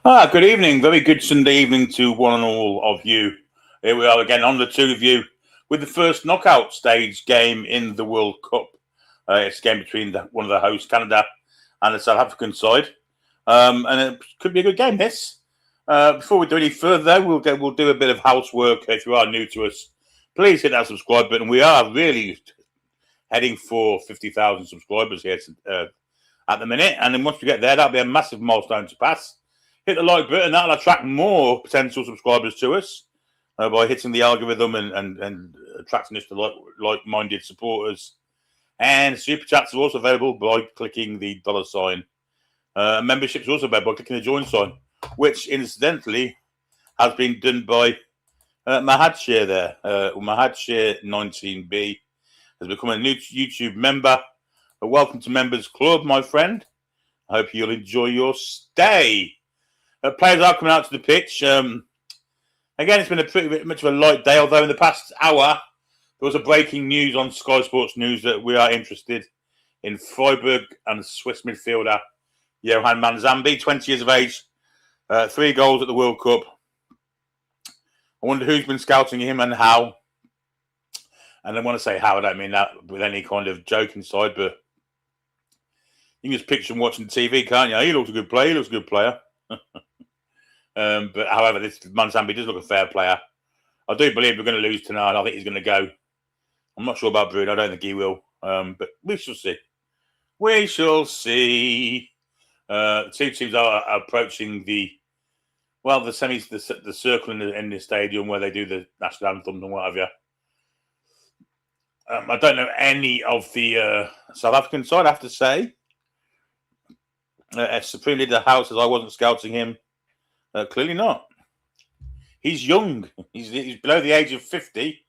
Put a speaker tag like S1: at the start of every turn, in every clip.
S1: Good evening. Very good Sunday evening to one and all of you. Here we are again on the two of you with the first knockout stage game in the World Cup. It's a game between one of the hosts, Canada, and the South African side. And it could be a good game, this. Before we do any further, we'll do a bit of housework. If you are new to us, please hit that subscribe button. We are really heading for 50,000 subscribers here at the minute. And then once we get there, that'll be a massive milestone to pass. Hit the like button. That'll attract more potential subscribers to us by hitting the algorithm and attracting us to like-minded supporters. And super chats are also available by clicking the $sign. Memberships are also available by clicking the join sign, which incidentally has been done by Matchday there. Matchday 19B has become a new YouTube member. Welcome to Members Club, my friend. I hope you'll enjoy your stay. Players are coming out to the pitch. Again, it's been a pretty much of a light day, although in the past hour, there was a breaking news on Sky Sports News that we are interested in Freiburg and Swiss midfielder Johan Manzambi, 20 years of age, 3 goals at the World Cup. I wonder who's been scouting him and how. And I want to say how, I don't mean that with any kind of joke inside, but you can just picture him watching TV, can't you? He looks a good player. But however, this Manzambi does look a fair player. I do believe we're going to lose tonight. I think he's going to go. I'm not sure about Bruno. I don't think he will. But we shall see. We shall see. The two teams are approaching the semis, the circle in the stadium where they do the national anthem and what have you. I don't know any of the South African side, I have to say. Supreme Leader House says I wasn't scouting him. Clearly not. He's young. He's below the age of 50,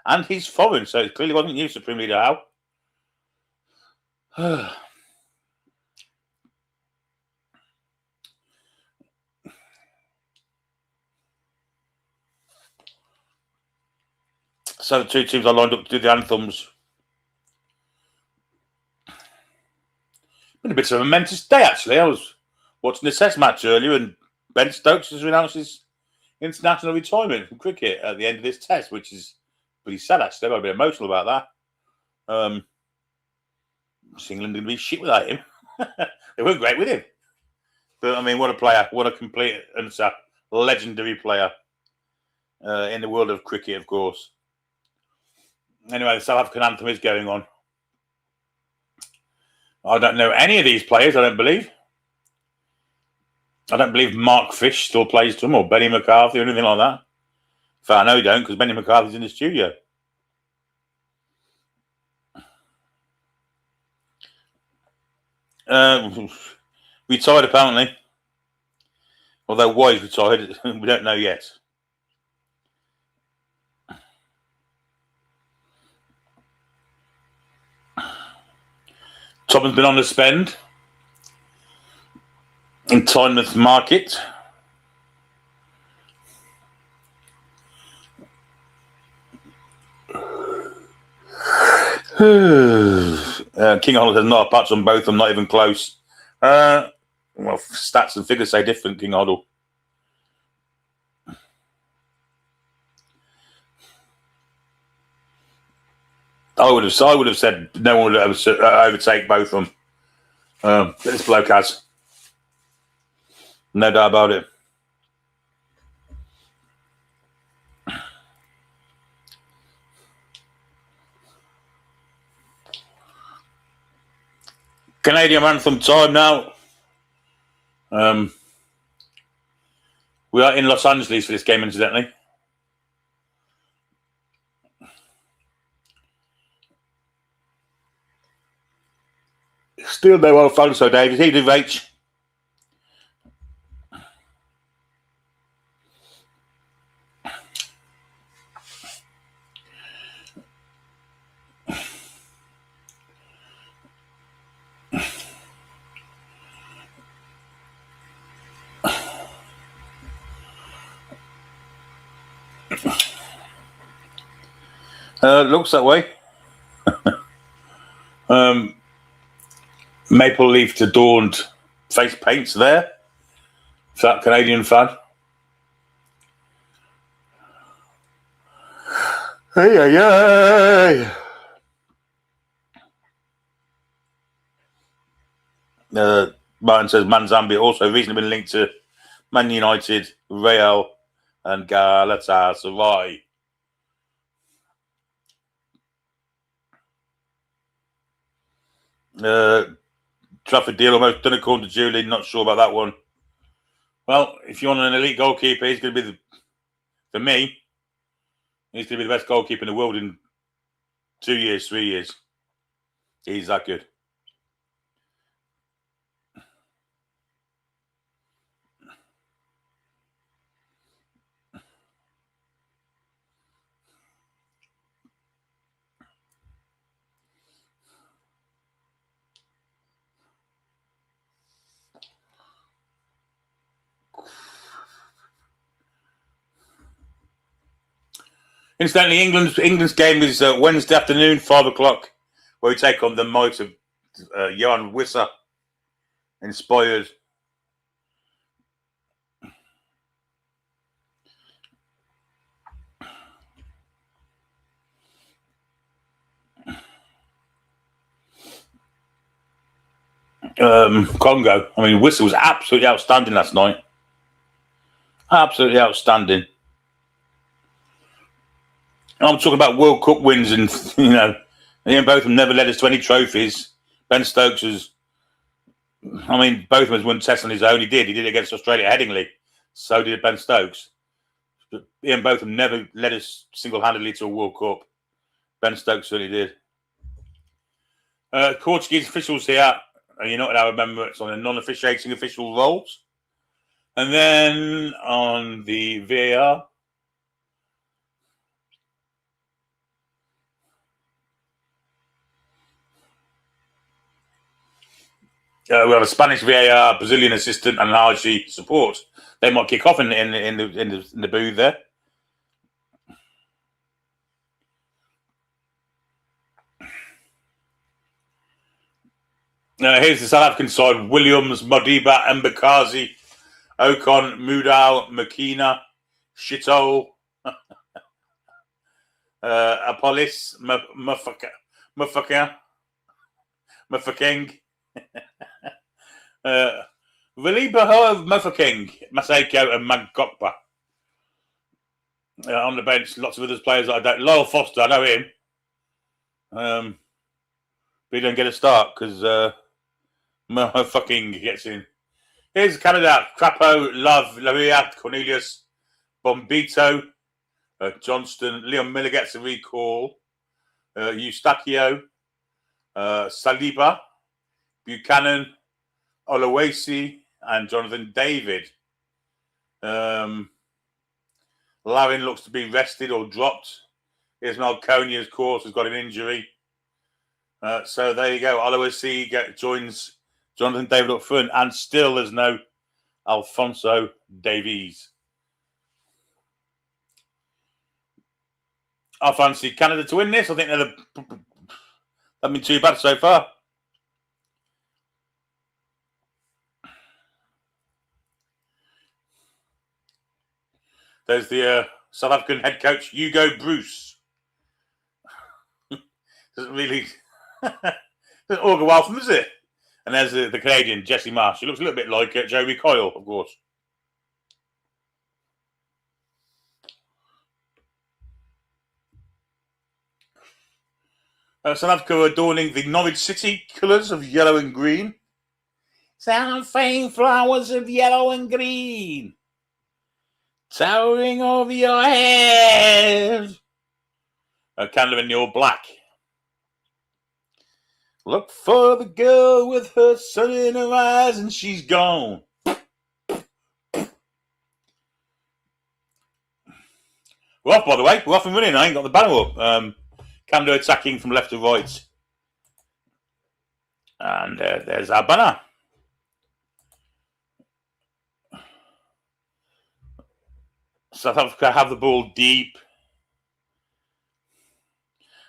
S1: and he's foreign, so it clearly wasn't you, Supreme Leader Howe. So the two teams are lined up to do the anthems. Been a bit of a momentous day, actually. I was watching the Test match earlier, and Ben Stokes has announced his international retirement from cricket at the end of this Test, which is pretty sad, actually. I got a bit emotional about that. England going to be shit without him. They weren't great with him. But, I mean, what a player. What a complete and legendary player in the world of cricket, of course. Anyway, the South African anthem is going on. I don't know any of these players, I don't believe. I don't believe Mark Fish still plays to him or Benny McCarthy or anything like that. In fact, I know he don't because Benny McCarthy's in the studio. Retired, apparently. Although why he's retired, we don't know yet. Tottenham's been on the spend in Tynemouth Market. King Arnold has not a patch on both of them, not even close. Well, stats and figures say different, King Arnold. I would have said no one would overtake both of them. This bloke has. No doubt about it. Canadian anthem time now. We are in Los Angeles for this game, incidentally. Still no Alfonso Davies. He did H. Looks that way. Maple leaf adorned face paints there Fat Canadian fan. Hey. Martin says Man Zambia also recently been linked to Man United, Real, and Galatasaray. Trafford deal almost done according to Julie. Not sure about that one. Well, if you want an elite goalkeeper, he's going to be for me. He's going to be the best goalkeeper in the world in 2 years, 3 years. He's that good. Incidentally, England's game is Wednesday afternoon, 5:00, where we take on the might of Johan Wissa, inspired. Congo. I mean, Wissa was absolutely outstanding last night. Absolutely outstanding. I'm talking about World Cup wins, and both of them never led us to any trophies. Ben Stokes was, both of them won tests on his own. He did it against Australia headingly. So did Ben Stokes. But both of them never led us single-handedly to a World Cup. Ben Stokes certainly did. Portuguese officials here. You're not allowed to remember it's on the non-officiating official roles. And then on the VAR. We have a Spanish VAR, Brazilian assistant, and an RG support. They might kick off in the booth there. Here's the South African side: Williams, Modiba, Mbakazi, Ocon, Mudau, Makina, Shito, Apolis, Mufakeng, Valiba, Mufakeng, Maseko, and Magokpa. On the bench, lots of other players that I don't. Lyle Foster, I know him. But he don't get a start because Mufakeng gets in. Here's Canada: Crapo, Love, Laria, Cornelius, Bombito, Johnston, Leon Miller gets a recall. Eustachio, Saliba, Buchanan, Olawesi, and Jonathan David. Larin looks to be rested or dropped. Ismail Konya, of course, has got an injury. So there you go. Olawesi joins Jonathan David up front, and still there's no Alfonso Davies. I fancy Canada to win this. I think they've been too bad so far. There's the South African head coach, Hugo Bruce. Doesn't really doesn't augur well from, does it? And there's the Canadian, Jesse Marsh. He looks a little bit like Joe Recoil, of course. South Africa adorning the Norwich City colours of yellow and green. Something flowers of yellow and green, towering over your head. Canada in the all black. Look for the girl with her sun in her eyes and she's gone. We're off, by the way. We're off and running. I ain't got the banner up. Canada attacking from left to right. And there's our banner. South Africa have the ball deep.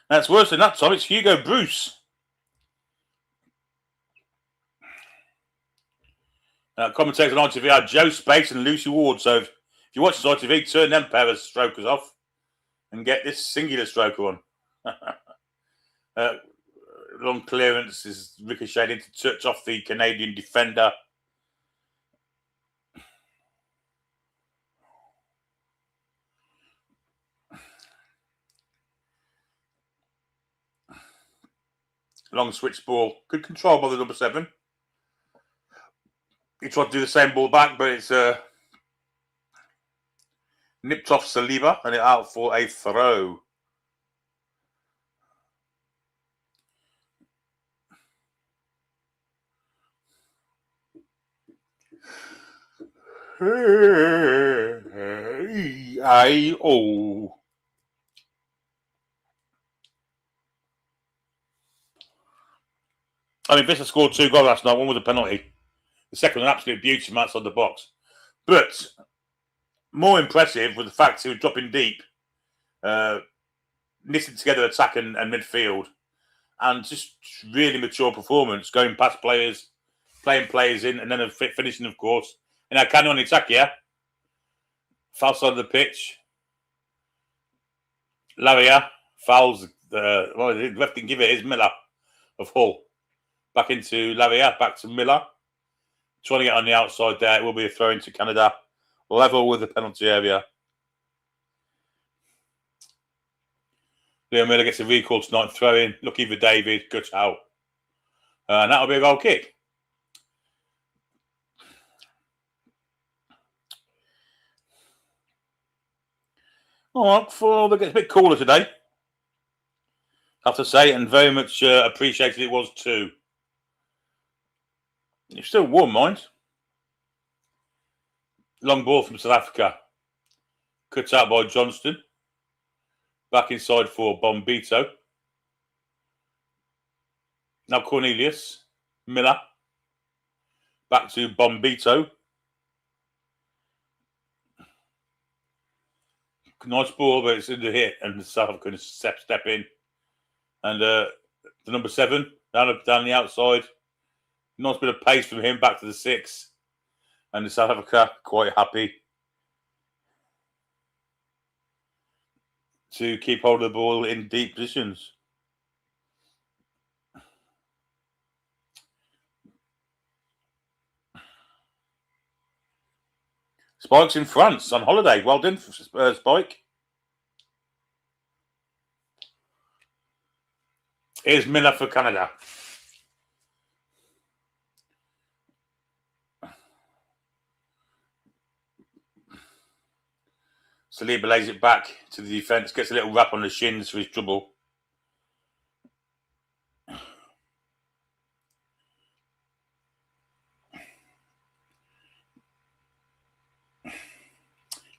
S1: That's worse than that, Tom. It's Hugo Bruce. Commentators on ITV are Joe Space and Lucy Ward. So if you watch this ITV, turn them pair of strokers off and get this singular stroker on. Long clearance is ricocheted to touch off the Canadian defender. Long switch ball. Good control by the number 7. He tried to do the same ball back, but it's nipped off Saliba and it out for a throw. I mean, Vista scored 2 goals last night. One was a penalty. The second, an absolute beauty from outside the box. But more impressive was the fact he was dropping deep, knitting together attack and midfield, and just really mature performance, going past players, playing players in, and then finishing, of course. And I can only attack here. Foul side of the pitch. Laria fouls. The ref didn't give it. Is Miller of Hull. Back into Laria, back to Miller. Trying to get on the outside there. It will be a throw into Canada. Level with the penalty area. Leo Miller gets a recall tonight. Throw in. Lucky for David. Gut out. And that'll be a goal kick. All right, before it gets a bit cooler today, I have to say, and very much appreciated it was too. It's still warm, mind. Long ball from South Africa. Cut out by Johnston. Back inside for Bombito. Now Cornelius. Miller. Back to Bombito. Nice ball, but it's in the hit, and the South African step in. And the number 7 down the outside. Nice bit of pace from him back to the 6. And the South Africa quite happy to keep hold of the ball in deep positions. Spike's in France on holiday. Well done, Spike. Here's Miller for Canada. Saliba lays it back to the defence, gets a little rap on the shins for his trouble.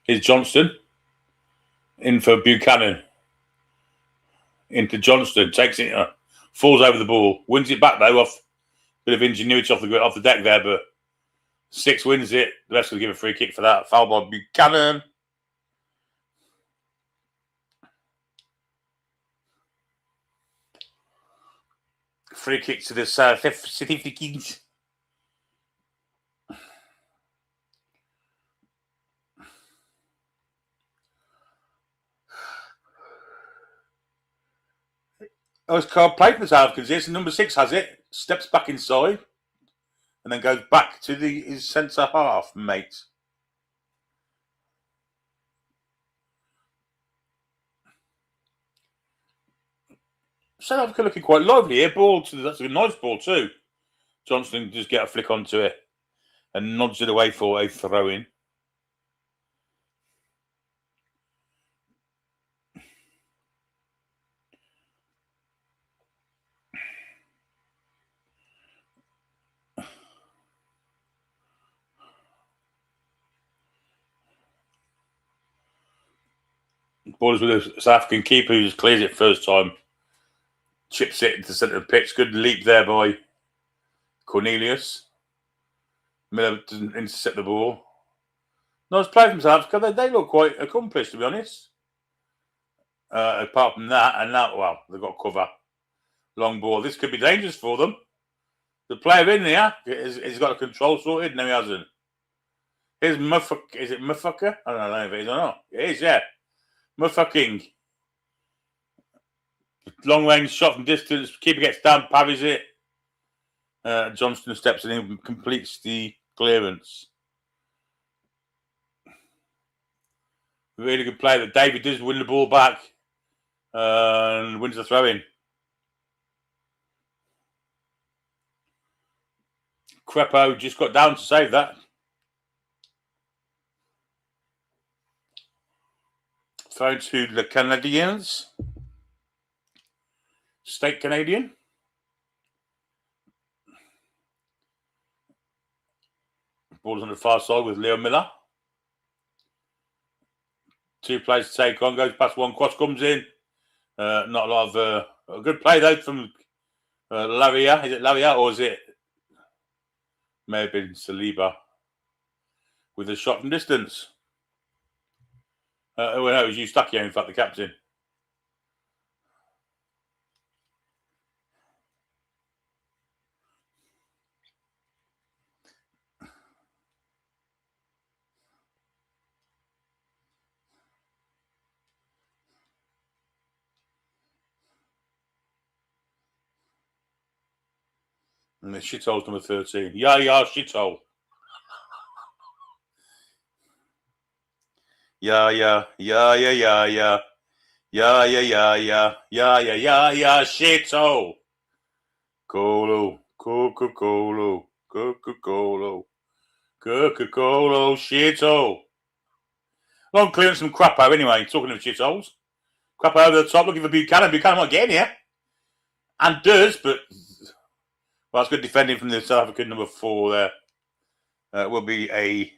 S1: Here's Johnston. In for Buchanan. Into Johnston. Takes it, falls over the ball. Wins it back though, off bit of ingenuity off the deck there, but 6 wins it. The rest will give a free kick for that. Foul by Buchanan. Free kick to the City Kings. Oh, it's called play for the South Africans. Yes, number 6 has it. Steps back inside. And then goes back to his centre half, mate. South Africa looking quite lively here. That's a nice ball too. Johnston just get a flick onto it and nods it away for a throw-in. Ball is with a South African keeper who just clears it first time. Chips it into the centre of the pitch. Good leap there by Cornelius. Miller doesn't intercept the ball. Nice play from South Africa. They look quite accomplished, to be honest. Apart from that, and that, well, they've got cover. Long ball. This could be dangerous for them. The player in here, he's got a control sorted. No, he hasn't. Here's Motherfucker. Is it Motherfucker? I don't know if it is or not. It is, yeah. Motherfucking. Long range shot from distance. Keeper gets down, parries it. Johnston steps in and completes the clearance. Really good play that David does win the ball back and wins the throw in. Crepo just got down to save that. Throw to the Canadians. State Canadian. Ball's on the far side with Leo Miller. 2 plays to take on. Goes past one. Cross comes in. Not a lot of a good play though from Laria. Is it Laria or is it? May have been Saliba with a shot from distance. Well, no, it was Eustachio, in fact, the captain. And the shithole's number 13. Yeah, shithole. Yeah, shithole. Coca-Cola, shithole. Long clearance from Crapo anyway, talking of shitholes. Crapo over the top, looking for Buchanan. Buchanan won't get in here. And does, but... Well, that's good defending from the South African number 4 there. Will be a...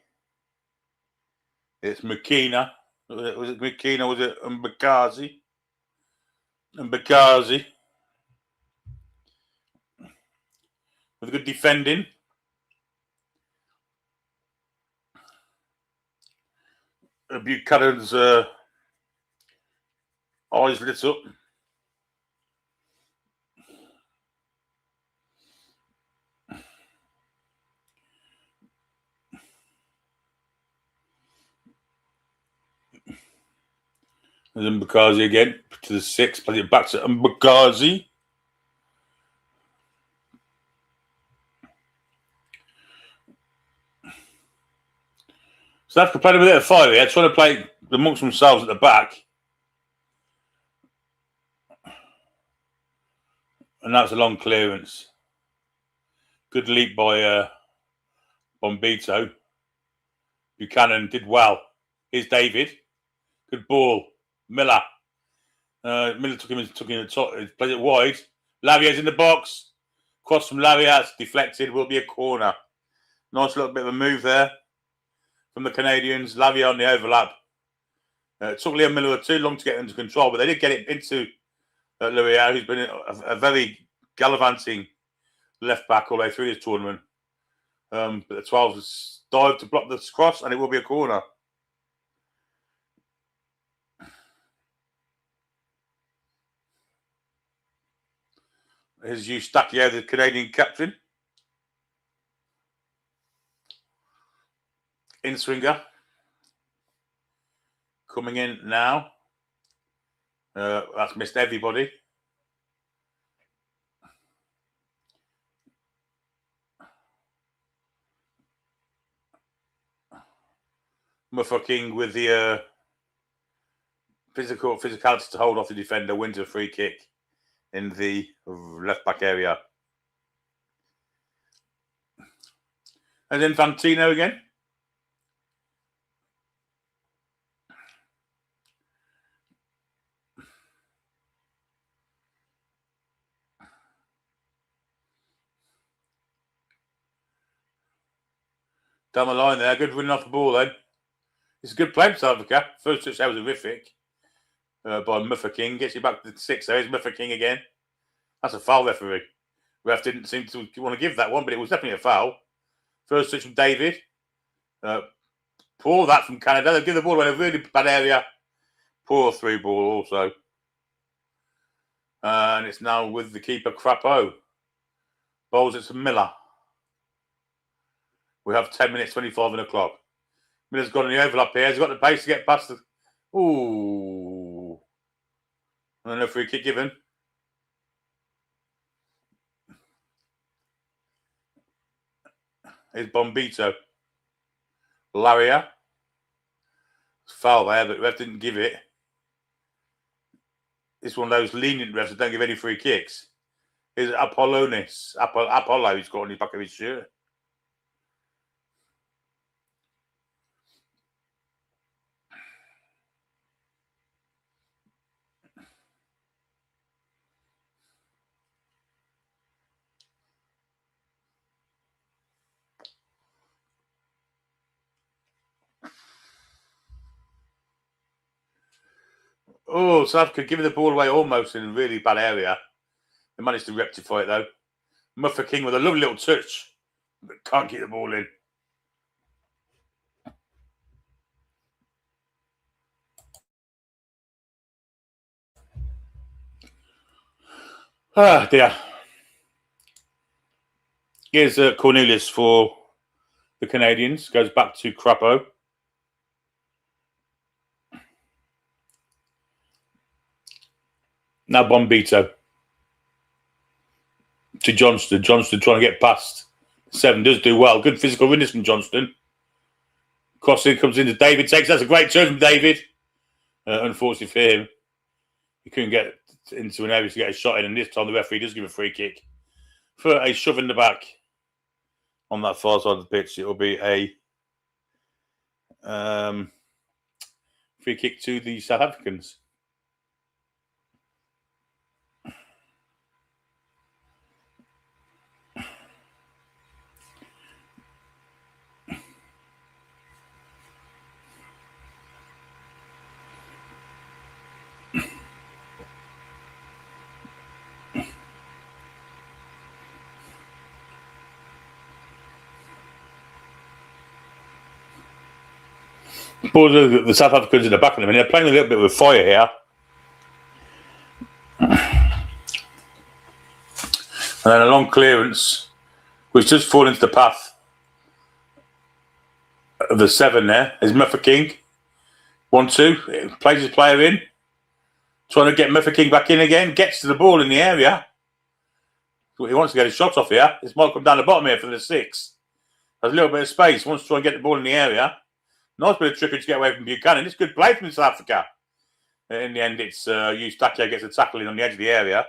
S1: It's McKenna. Was it McKenna? Was it Mbakazi? Mbakazi. With good defending. Buchanan's eyes lit up. There's Mbakazi again to the 6. Plays it back to Mbakazi. South Africa played a bit of fire here, trying to play amongst themselves at the back. And that's a long clearance. Good leap by Bombito. Buchanan did well. Here's David. Good ball. Miller. Miller took him in the top. Played it wide. Lavier's in the box. Cross from Lavier. It's deflected. Will be a corner. Nice little bit of a move there from the Canadians. Lavier on the overlap. It took Leo Miller too long to get into control, but they did get it into Lavier, who's been a very gallivanting left back all the way through this tournament. But the 12 has dived to block this cross, and it will be a corner. Here's Eustachio, the Canadian captain. In-swinger. Coming in now. That's missed everybody. Motherfucking with the physicality to hold off the defender, wins a free kick in the left back area. And then Fantino again. Down the line there, good winning off the ball then. It's a good play for South Africa. First touch there was horrific by Muffaking. Gets you back to the 6. There's Muffaking again. That's a foul, referee. Ref didn't seem to want to give that one, but it was definitely a foul. First touch from David. Poor that from Canada. They give the ball away in a really bad area. Poor through ball also. And it's now with the keeper, Crapo. Bowls it to Miller. We have 10 minutes, 25 on the clock. Miller's got an overlap here. He's got the pace to get past the... Ooh. And a free kick given. Here's Bombito. Laria. Foul there, but the ref didn't give it. It's one of those lenient refs that don't give any free kicks. Here's Apollonis. Apollo, he's got on the back of his shirt. Oh, South Africa giving the ball away almost in a really bad area. They managed to rectify it though. Muffer King with a lovely little touch, but can't keep the ball in. Ah, dear. Here's Cornelius for the Canadians. Goes back to Crapo. Now Bombito. To Johnston. Johnston trying to get past. 7 does do well. Good physical witness from Johnston. Crossing comes into David. That's a great turn from David. Unfortunately for him, he couldn't get into an area to get a shot in. And this time the referee does give a free kick for a shove in the back on that far side of the pitch. It will be a free kick to the South Africans. But the South Africans in the back of them, and they're playing a little bit with fire here. And then a long clearance, which does fall into the path of the 7 there. Is Muffer King. 1-2. Plays his player in. Trying to get Muffer King back in again. Gets to the ball in the area. He wants to get a shot off here. This might come down the bottom here for the 6. There's a little bit of space. Wants to try and get the ball in the area. Nice bit of trickery to get away from Buchanan. It's good play from South Africa. In the end, it's Eustaquio gets a tackle in on the edge of the area.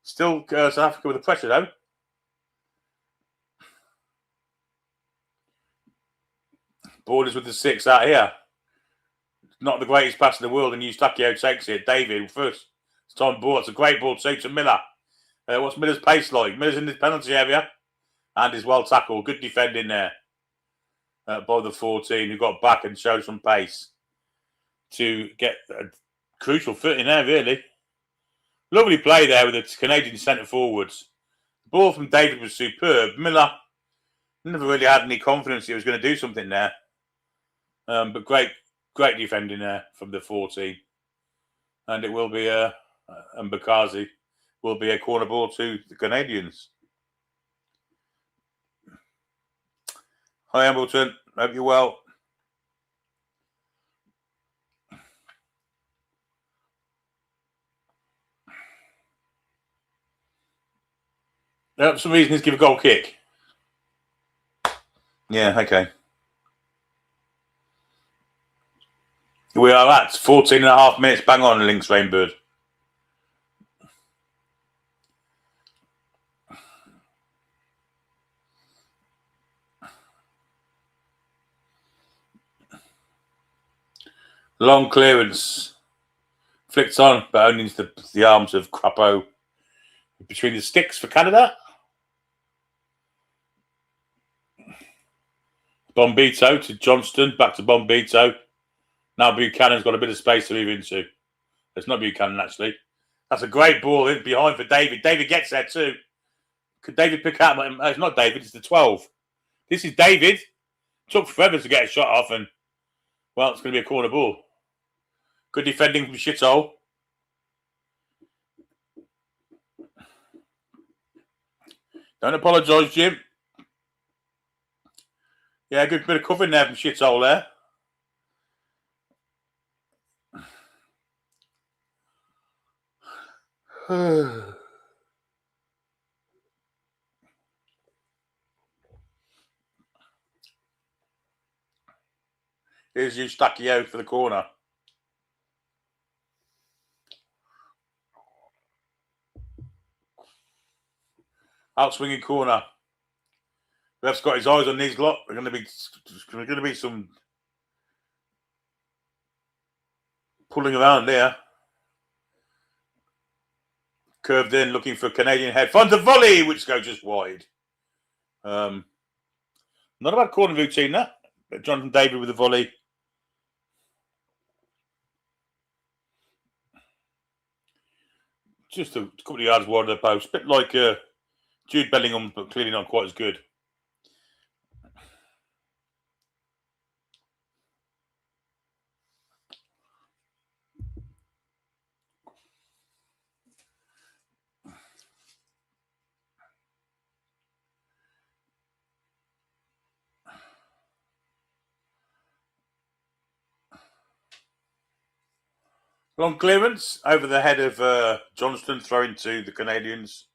S1: Still South Africa with the pressure, though. Borders with the 6 out here. Not the greatest pass in the world, and Eustaquio takes it. David first. It's Tom Ball. It's a great ball too to Miller. What's Miller's pace like? Miller's in the penalty area and is well tackled. Good defending there by the 14 who got back and showed some pace to get a crucial foot in there, really. Lovely play there with the Canadian centre forwards. The ball from David was superb. Miller never really had any confidence he was going to do something there. But great defending there from the 14. And it will be and Bakazi will be a corner ball to the Canadians. Hi, Ambleton. Hope you're well. For some reason, he's give a goal kick. Yeah, okay. We are at 14 and a half minutes. Bang on, Lynx Rainbird. Long clearance. Flicked on, but only into the arms of Crapo. Between the sticks for Canada. Bombito to Johnston. Back to Bombito. Now Buchanan's got a bit of space to move into. It's not Buchanan, actually. That's a great ball in behind for David. David gets there too. Could David pick out? It's not David, it's the 12. This is David. Took forever to get a shot off, and, well, it's going to be a corner ball. Good defending from Shithole. Don't apologise, Jim. Yeah, good bit of covering there from shithole there. Here's you, Stacchio, for the corner. Out swinging corner. Ref's got his eyes on these lot. There's going to be some pulling around there. Curved in, looking for Canadian head. Finds a volley, which goes just wide. Not a bad corner routine, that. Jonathan David with a volley. Just a couple of yards wide of the post. A bit like Jude Bellingham, but clearly not quite as good. Long clearance over the head of Johnston, throwing to the Canadians.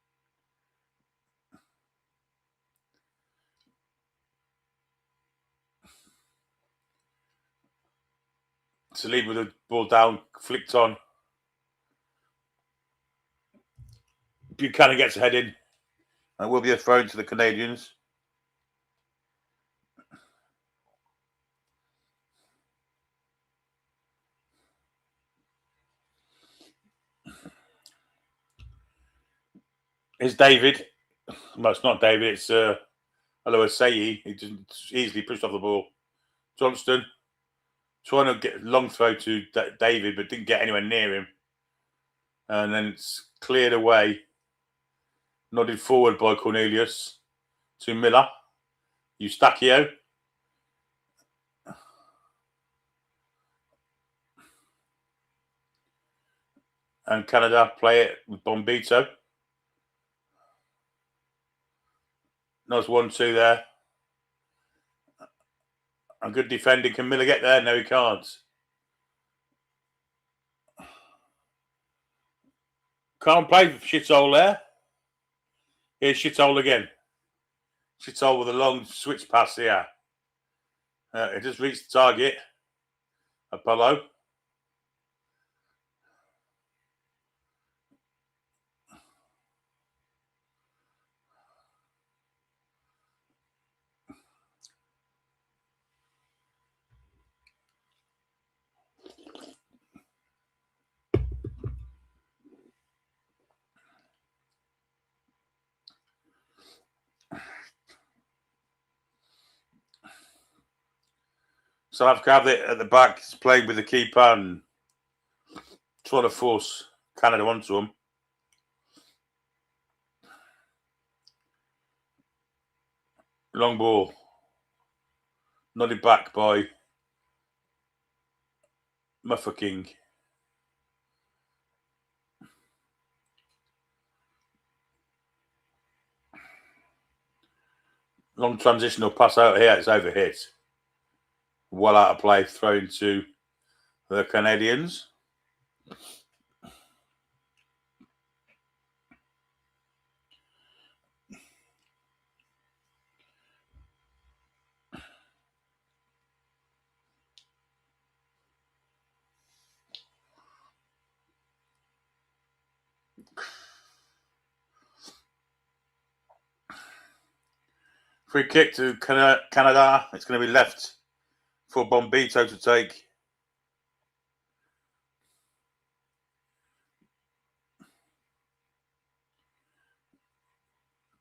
S1: Salib with the ball down, flicked on. Buchanan gets a head in. And will be a throw to the Canadians. It's David. Well, it's not David. It's Aloaseyi. He just easily pushed off the ball. Johnston trying to get a long throw to David, but didn't get anywhere near him. And then it's cleared away. Nodded forward by Cornelius to Miller. Eustachio. And Canada play it with Bombito. Nice 1-2 there. A good defending. Can Miller get there? No, he can't. Can't play for shithole there. Here's shithole again. Shithole with a long switch pass here. It just reached the target. Apollo. So I've got it at the back. He's playing with the keeper and trying to force Canada onto him. Long ball. Nodded back by Muffer King. Long transitional pass out here. It's over hit. Well out of play. Thrown to the Canadians. Free kick to Canada. It's going to be left for Bombito to take.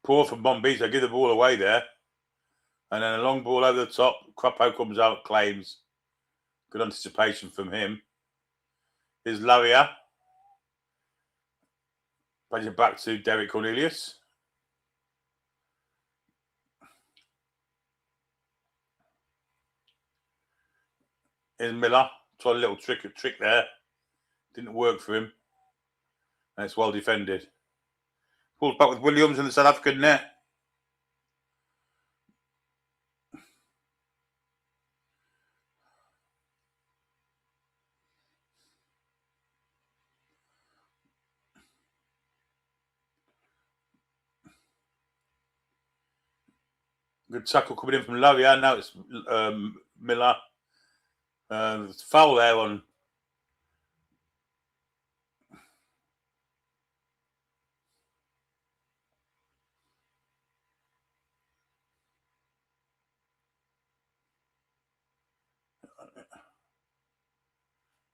S1: Poor from Bombito. Give the ball away there. And then a long ball over the top. Croppo comes out, claims. Good anticipation from him. Here's Laria. Plays it back to Derek Cornelius. Here's Miller. Tried a little trick there. Didn't work for him. And it's well defended. Pulls back with Williams in the South African net. Good tackle coming in from Laria. Now it's Miller. Foul there on.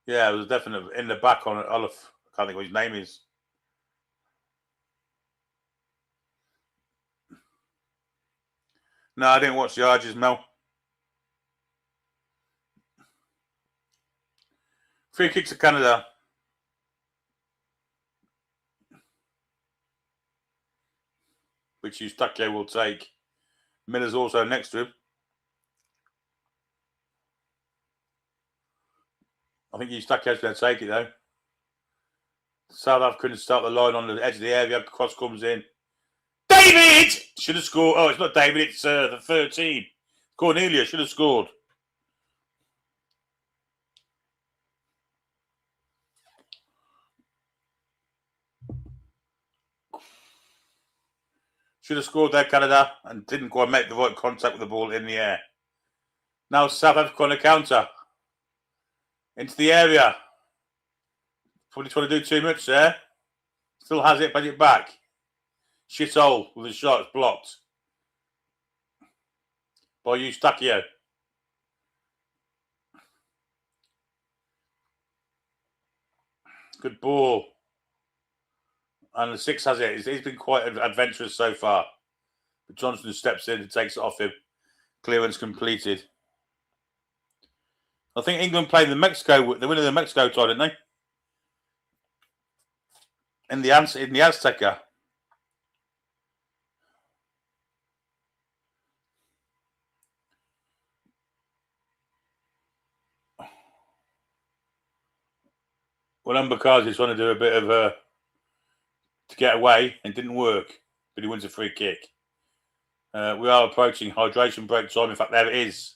S1: Yeah, it was definitely in the back on Olaf. I can't think what his name is. No, I didn't watch the Arges, Mel. Free kick to Canada. Which Eustaquio will take. Miller's also next to him. I think Eustaquio's going to take it, though. South Africa couldn't start the line on the edge of the area. Cross comes in. David! Should have scored. Oh, it's not David. It's the 13. Cornelia should have scored. Should have scored there, Canada, and didn't quite make the right contact with the ball in the air. Now South Africa on a counter. Into the area. Probably trying to do too much there. Still has it, but it back. Shithole with the shot. It's blocked by Eustaquio. Good ball. And the 6 has it. He's been quite adventurous so far. But Johnson steps in and takes it off him. Clearance completed. I think England played the Mexico. They won the Mexico tie, didn't they? In the Azteca. Well, Mbakazi's trying to do a bit of to get away and didn't work, but he wins a free kick. We are approaching hydration break time. In fact, there it is.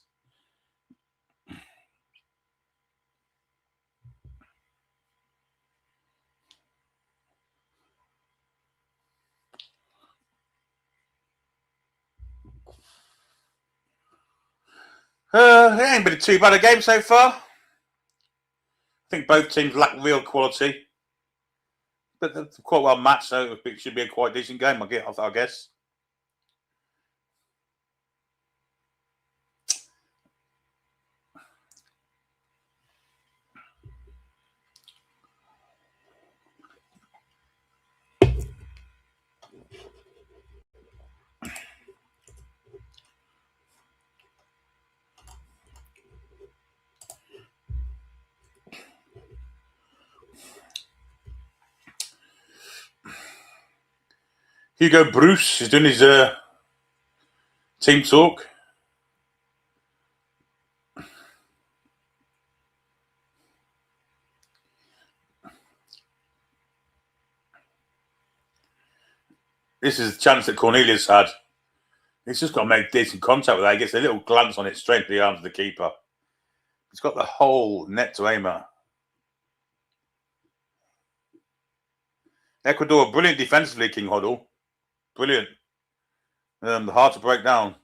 S1: It ain't been too bad a game so far. I think both teams lack real quality, but they're quite well matched, so it should be a quite decent game, I guess. Hugo Bruce is doing his team talk. This is a chance that Cornelius had. He's just got to make decent contact with that. He gets a little glance on it straight to the arms of the keeper. He's got the whole net to aim at. Ecuador, brilliant defensively, King Hoddle. Brilliant. Hard to break down.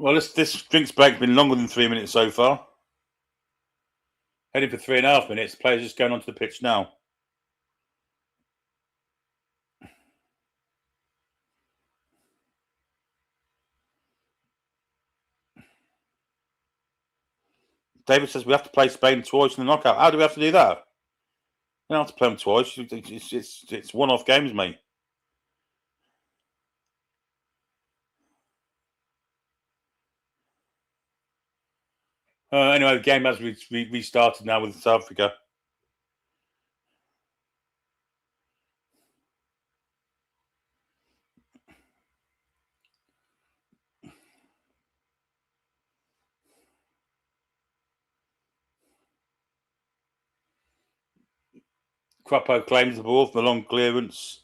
S1: Well, this drinks break's been longer than 3 minutes so far. Heading for 3.5 minutes. Players just going onto the pitch now. David says we have to play Spain twice in the knockout. How do we have to do that? We don't have to play them twice. It's one-off games, mate. Anyway, the game has restarted now with South Africa. Crapo claims the ball for a long clearance.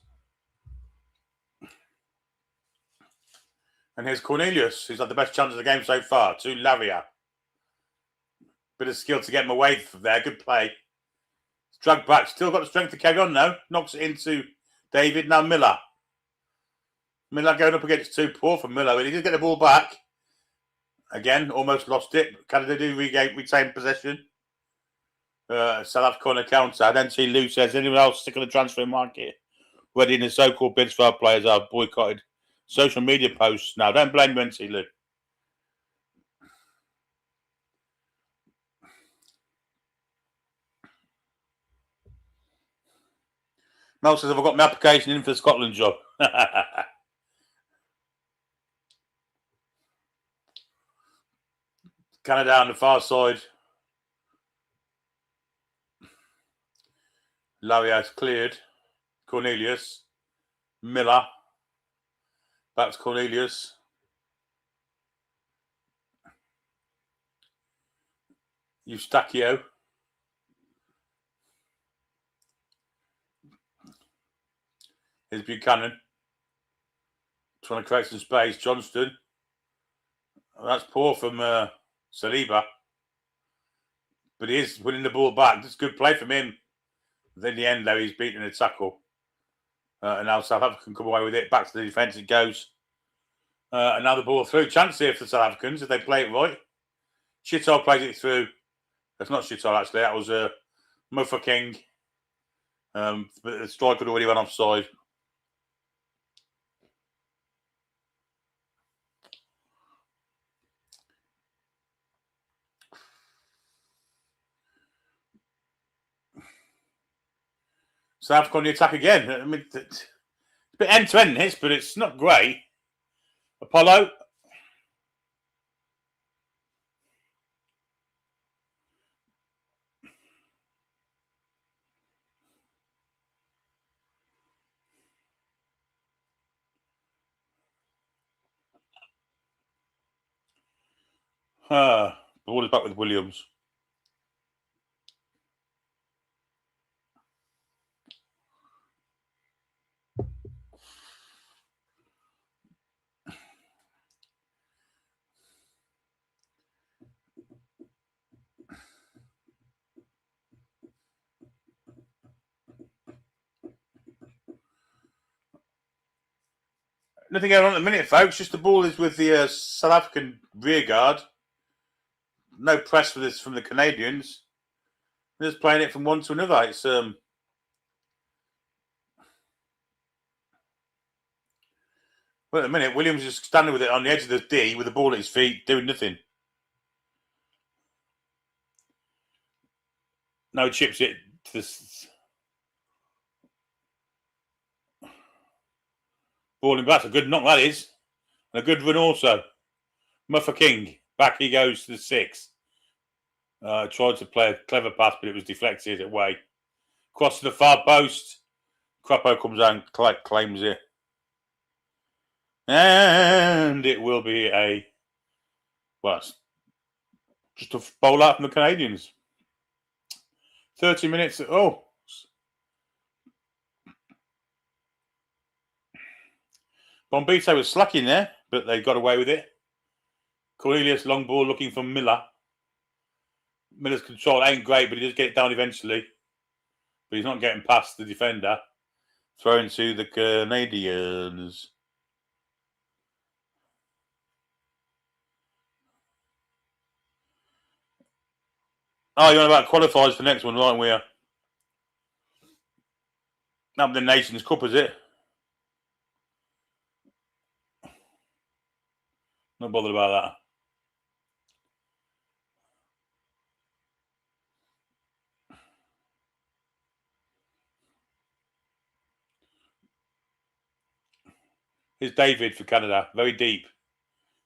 S1: And here's Cornelius, who's had the best chance of the game so far, to Lavia. Bit of skill to get him away from there. Good play. Dragged back. Still got the strength to carry on now. Knocks it into David. Now Miller. Miller going up against two. Poor for Miller. He did get the ball back. Again, almost lost it. Canada do retain possession. South Africa on a counter. Then see Lou says, anyone else sick of the transfer market? Ready in the so-called bids for our players are boycotted social media posts. Now, don't blame NC Lou. Mel says, I've got my application in for the Scotland job. Canada on the far side. Lariat's cleared. Cornelius. Miller. Back to Cornelius. Eustachio. Here's Buchanan. Trying to create some space. Johnston. That's poor from Saliba. But he is winning the ball back. That's good play from him. But in the end, though, he's beaten a tackle. And now South Africa can come away with it. Back to the defence it goes. And now the ball through. Chance here for the South Africans if they play it right. Shitol plays it through. That's not Shitol, actually. That was Mofa King. But the striker had already went offside. South Africa on the attack again. I mean, it's a bit end-to-end this, but it's not great. Apollo. The ball is back with Williams. Nothing going on at the minute, folks. Just the ball is with the South African rear guard. No press for this from the Canadians. They're just playing it from one to another. It's well, at the minute, Williams is standing with it on the edge of the D with the ball at his feet, doing nothing. No, chips it to this. Ball in back. A good knock, that is. And a good run also. Muffa King. Back he goes to the 6. Tried to play a clever pass, but it was deflected away. Cross to the far post. Crapo comes out and claims it. And it will be just a bowl out from the Canadians. 30 minutes. Oh. Bombito was slacking there, but they got away with it. Cornelius, long ball looking for Miller. Miller's control ain't great, but he does get it down eventually. But he's not getting past the defender. Thrown to the Canadians. Oh, you're on about qualifiers for the next one, right? We're not the Nations Cup, is it? Not bothered about that. Here's David for Canada, very deep,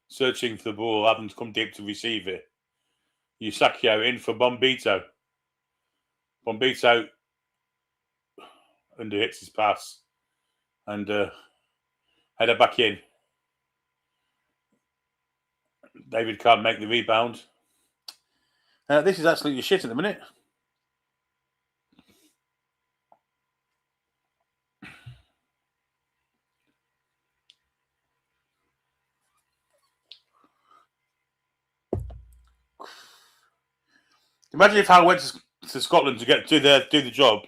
S1: searching for the ball, having to come deep to receive it. Eusakio in for Bombito. Bombito under hits his pass and header back in. David can't make the rebound. This is absolutely shit at the minute. Imagine if Hal went to Scotland to do the job,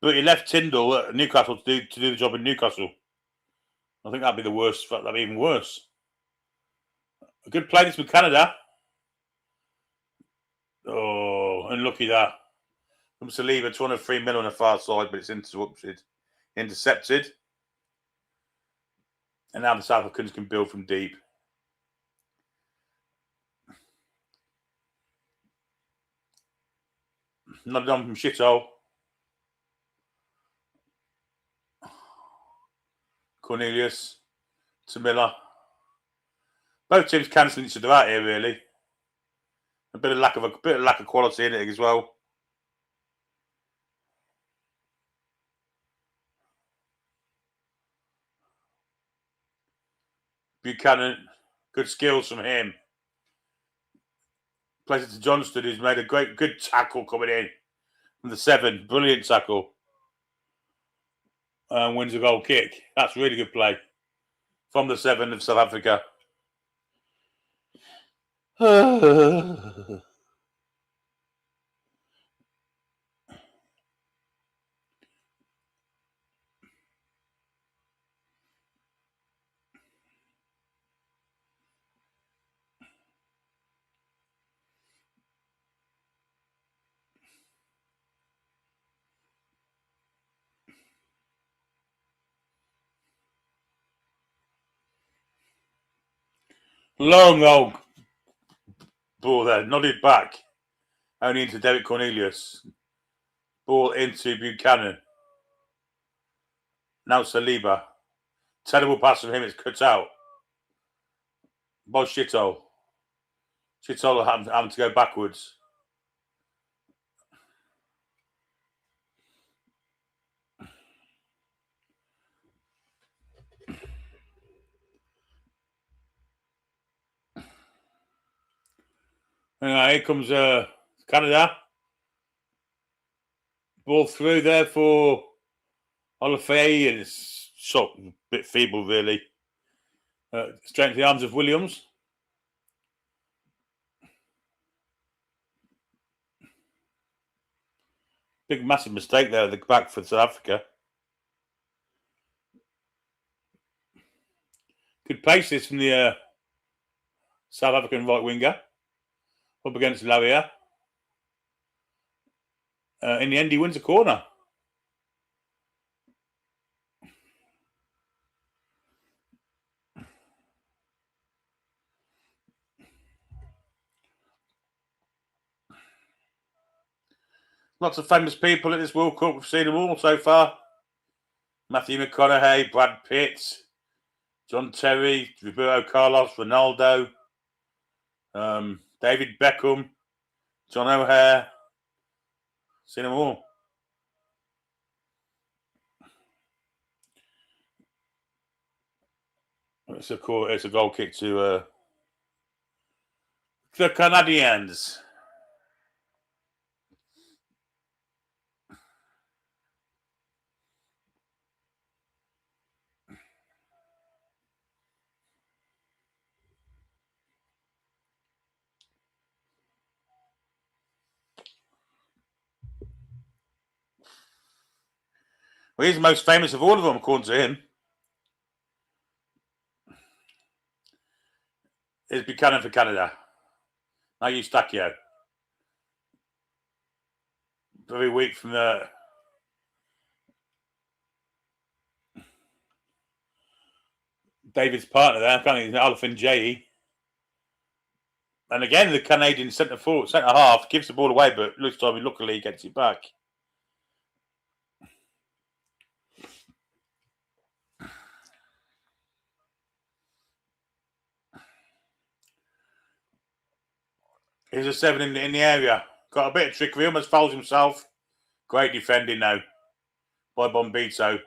S1: but he left Tyndall at Newcastle to do the job in Newcastle. I think that'd be the worst. That'd be even worse. A good play this with Canada. Oh, unlucky that. From Saliba, 203 mil on the far side, but it's intercepted. And now the South Africans can build from deep. Not done from shithole. Cornelius to Miller. Both teams cancelling each other out here, really. A bit of lack of quality in it as well. Buchanan, good skills from him. Plays it to Johnston, who's made a good tackle coming in from the 7. Brilliant tackle. Wins a goal kick. That's really good play from the 7 of South Africa. Long old ball there, nodded back. Only into Derek Cornelius. Ball into Buchanan. Now Saliba. Terrible pass from him, it's cut out. By Shithole. Shithole having to go backwards. Here comes Canada. Ball through there for Olafay, and it's shot a bit feeble, really. Strength the arms of Williams. Big, massive mistake there at the back for South Africa. Good pace this from the South African right winger. Up against Laria. In the end, he wins a corner. Lots of famous people at this World Cup. We've seen them all so far. Matthew McConaughey, Brad Pitt, John Terry, Roberto Carlos, Ronaldo, David Beckham, John O'Hare. Seen them all. It's a goal kick to the Canadians. Well, he's the most famous of all of them, according to him. It's Buchanan for Canada. Now Eustachio. Very weak from David's partner there. Apparently, Alfin J. And again, the Canadian centre half gives the ball away, but looks like luckily he gets it back. Here's a 7 in the area. Got a bit of trickery, almost fouls himself. Great defending now by Bombito.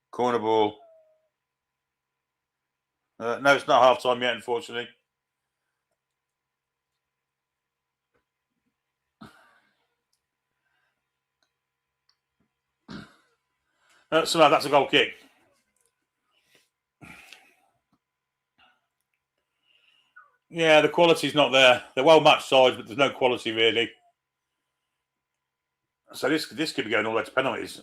S1: Corner ball. No, it's not half time yet, unfortunately. Somehow that's a goal kick. Yeah, the quality's not there. They're well matched sides, but there's no quality really. So this could be going all the way to penalties.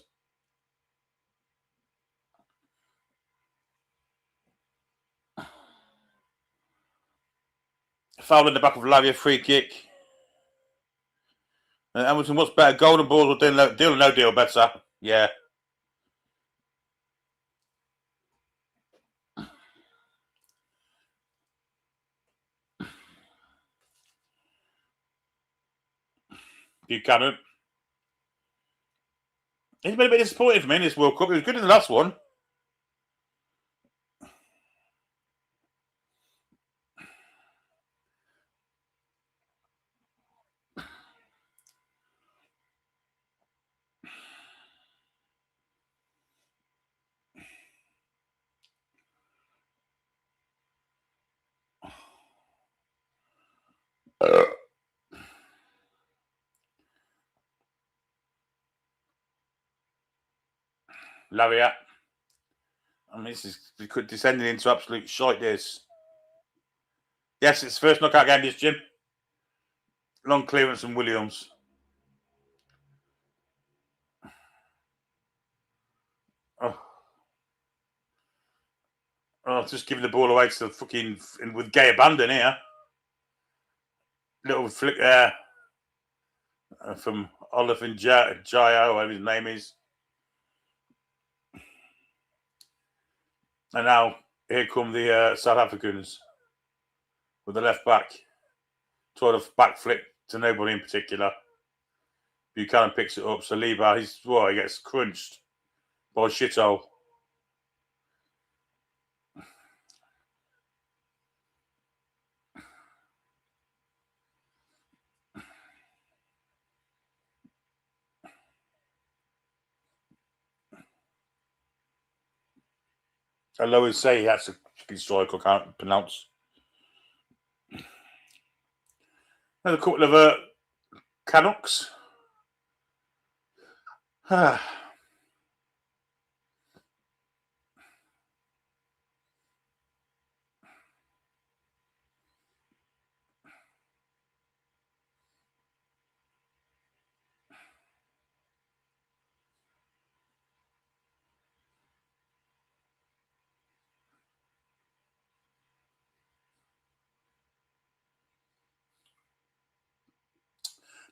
S1: Foul in the back of Lavia, free kick. Hamilton, what's better? Golden balls or deal or no deal better? Yeah. Buchanan. He's been a bit disappointed for me in this World Cup. He was good in the last one. Lavia. I mean, this is descending into absolute shite, this. Yes, it's the first knockout game, this, Jim. Long clearance from Williams. Oh, just giving the ball away to the fucking... with gay abandon here. Little flick there. From Olafin Jayo, whatever his name is. And now, here come the South Africans. With the left back. Trying to backflip to nobody in particular. Buchanan picks it up. Saliba, he gets crunched by shithole. I always say that's a fucking strike I can't pronounce. Another couple of Canucks.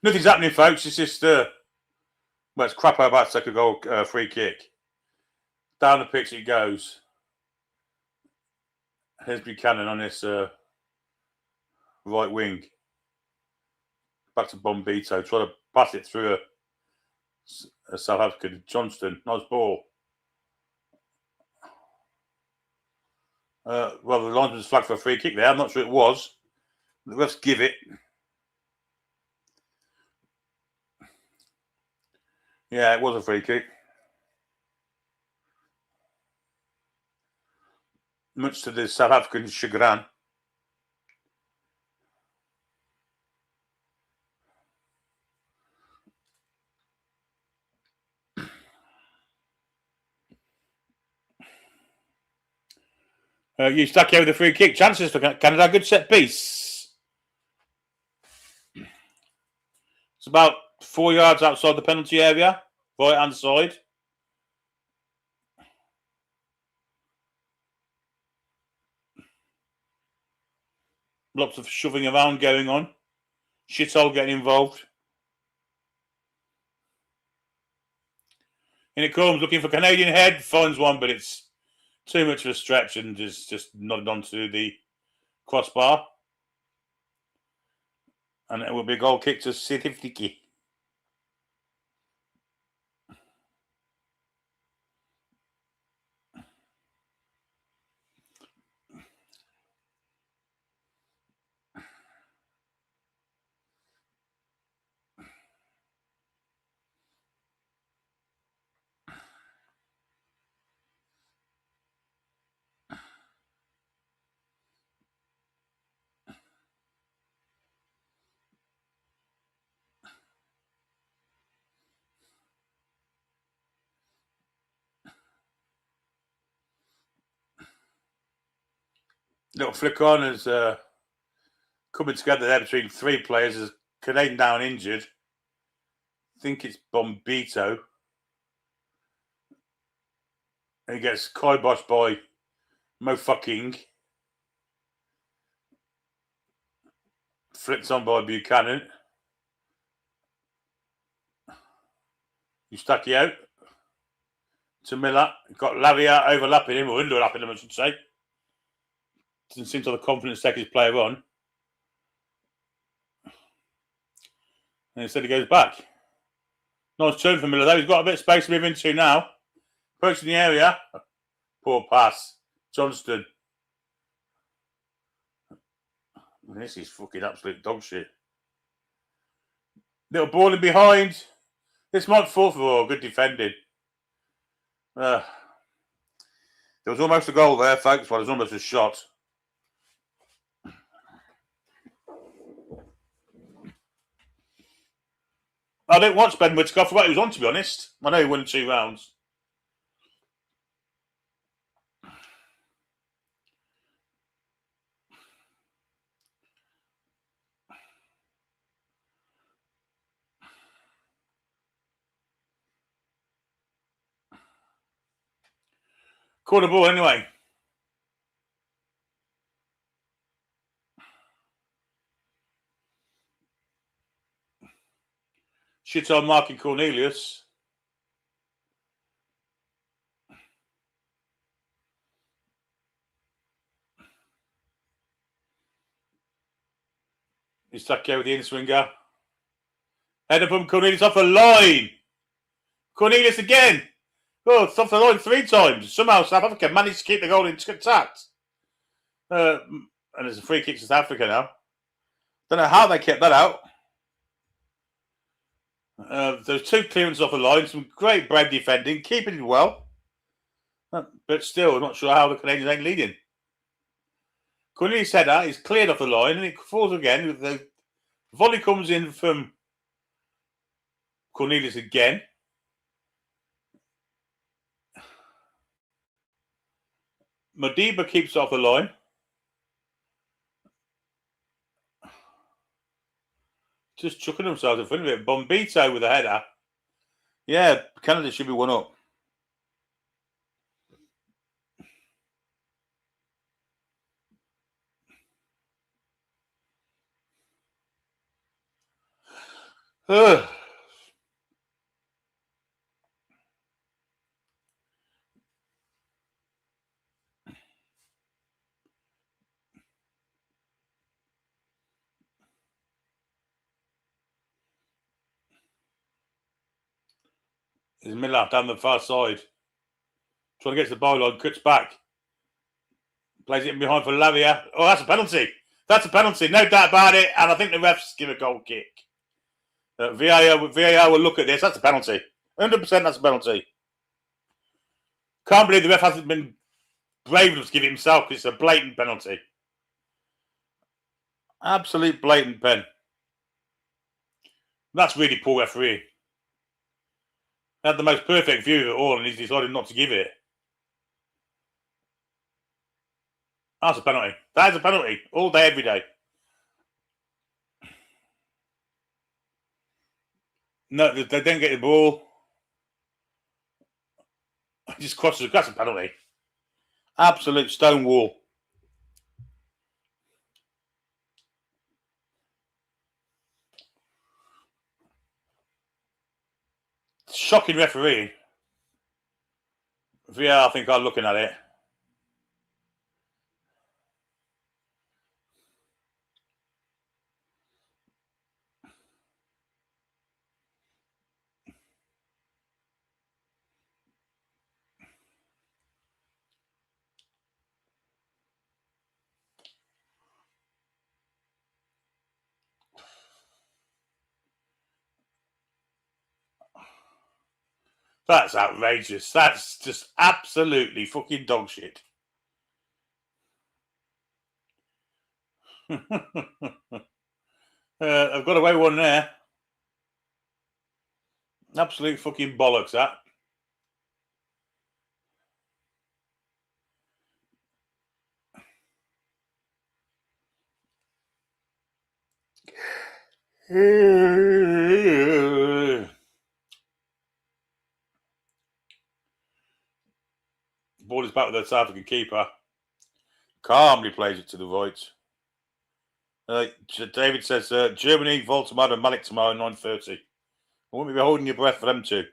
S1: Nothing's happening, folks. It's just, it's crap about to take a goal free kick. Down the pitch it goes. Here's Buchanan on this right wing. Back to Bombito. Try to pass it through a South African. Johnston. Nice ball. The linesman's flagged for a free kick there. I'm not sure it was. Let's give it. Yeah, it was a free kick. Much to the South African chagrin. Eustaquio with a free kick. Chances for Canada. Good set piece. It's about 4 yards outside the penalty area. Right hand side. Lots of shoving around going on. Shithole getting involved. In it comes, looking for Canadian head, finds one, but it's too much of a stretch and is just nodded onto the crossbar. And it will be a goal kick to Sidifiki. Little flick on is coming together there between three players. As Canadian down injured. I think it's Bombito. And he gets kiboshed by Mo fucking. Flicked on by Buchanan. Eustachio out to Miller. Got Lavia overlapping him, or underlapping him, I should say. Doesn't seem to have the confidence to take his player on. And instead he goes back. Nice turn for Miller though. He's got a bit of space to move into now. Approaching the area. Poor pass. Johnston. This is fucking absolute dog shit. Little ball in behind. This might fall for good defending. There was almost a goal there, folks. Well, there was almost a shot. I don't watch Ben Whittaker. I forgot he was on, to be honest. I know he won 2 rounds. Corner ball anyway. Shit on Marky Cornelius. He's stuck here with the in-swinger. Header from Cornelius off the line. Cornelius again. Oh, it's off the line 3 times. Somehow South Africa managed to keep the goal intact. And there's a free kick to South Africa now. Don't know how they kept that out. There's 2 clearances off the line. Some great brave defending. Keeping it well. But still, I'm not sure how the Canadians ain't leading. Cornelius' header is cleared off the line and it falls again. The volley comes in from Cornelius again. Modiba keeps off the line. Just chucking themselves in front of it. Bombito with a header. Yeah, Canada should be 1 up. Ugh. There's Miller down the far side. Trying to get to the byline, cuts back. Plays it in behind for Lavia. Oh, that's a penalty. That's a penalty, no doubt about it. And I think the refs give a goal kick. VAR will look at this. That's a penalty. 100% that's a penalty. Can't believe the ref hasn't been brave enough to give it himself because it's a blatant penalty. Absolute blatant pen. That's really poor referee. Had the most perfect view of it all and he's decided not to give it. That's a penalty. That is a penalty. All day, every day. No, they don't get the ball. Just crosses. That's a penalty. Absolute stonewall. Shocking referee. Yeah, I think I'm looking at it. That's outrageous. That's just absolutely fucking dog shit. I've got away one there. Absolute fucking bollocks, that. Ball is back with the South African keeper. Calmly plays it to the right. David says Germany, Voltemade and Malik tomorrow 9:30. I won't be holding your breath for them two.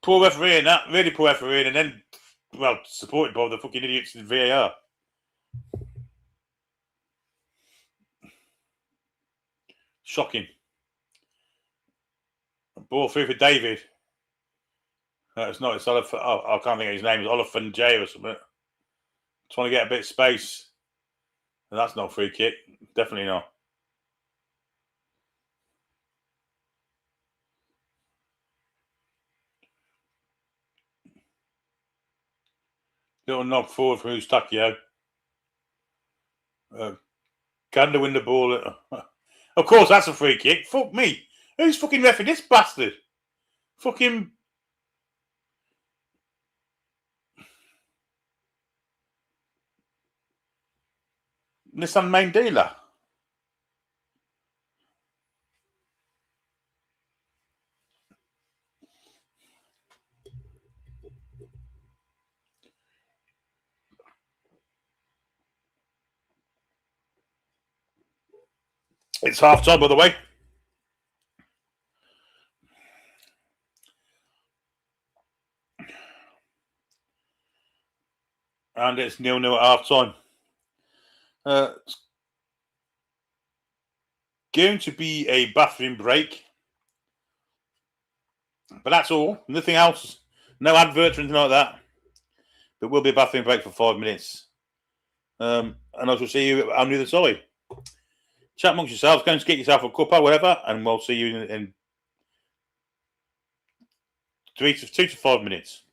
S1: Poor refereeing, that. Really poor refereeing. And then, well, supported by the fucking idiots in VAR. Shocking. Ball through for David. It's not. It's Oliver. I can't think of his name. It's Oliver J or something. Trying to get a bit of space. And that's not free kick. Definitely not. Little knock forward from Eustakio. Can to win the ball. Of course, that's a free kick. Fuck me. Who's fucking reffing this bastard? Fucking Nissan main dealer. It's half time, by the way. And it's 0-0 at half time. It's going to be a bathroom break. But that's all. Nothing else. No adverts or anything like that. But we'll be a bathroom break for 5 minutes. And I shall see you on the other side. Chat amongst yourselves. Go and get yourself a cuppa, whatever. And we'll see you in 2 to 5 minutes.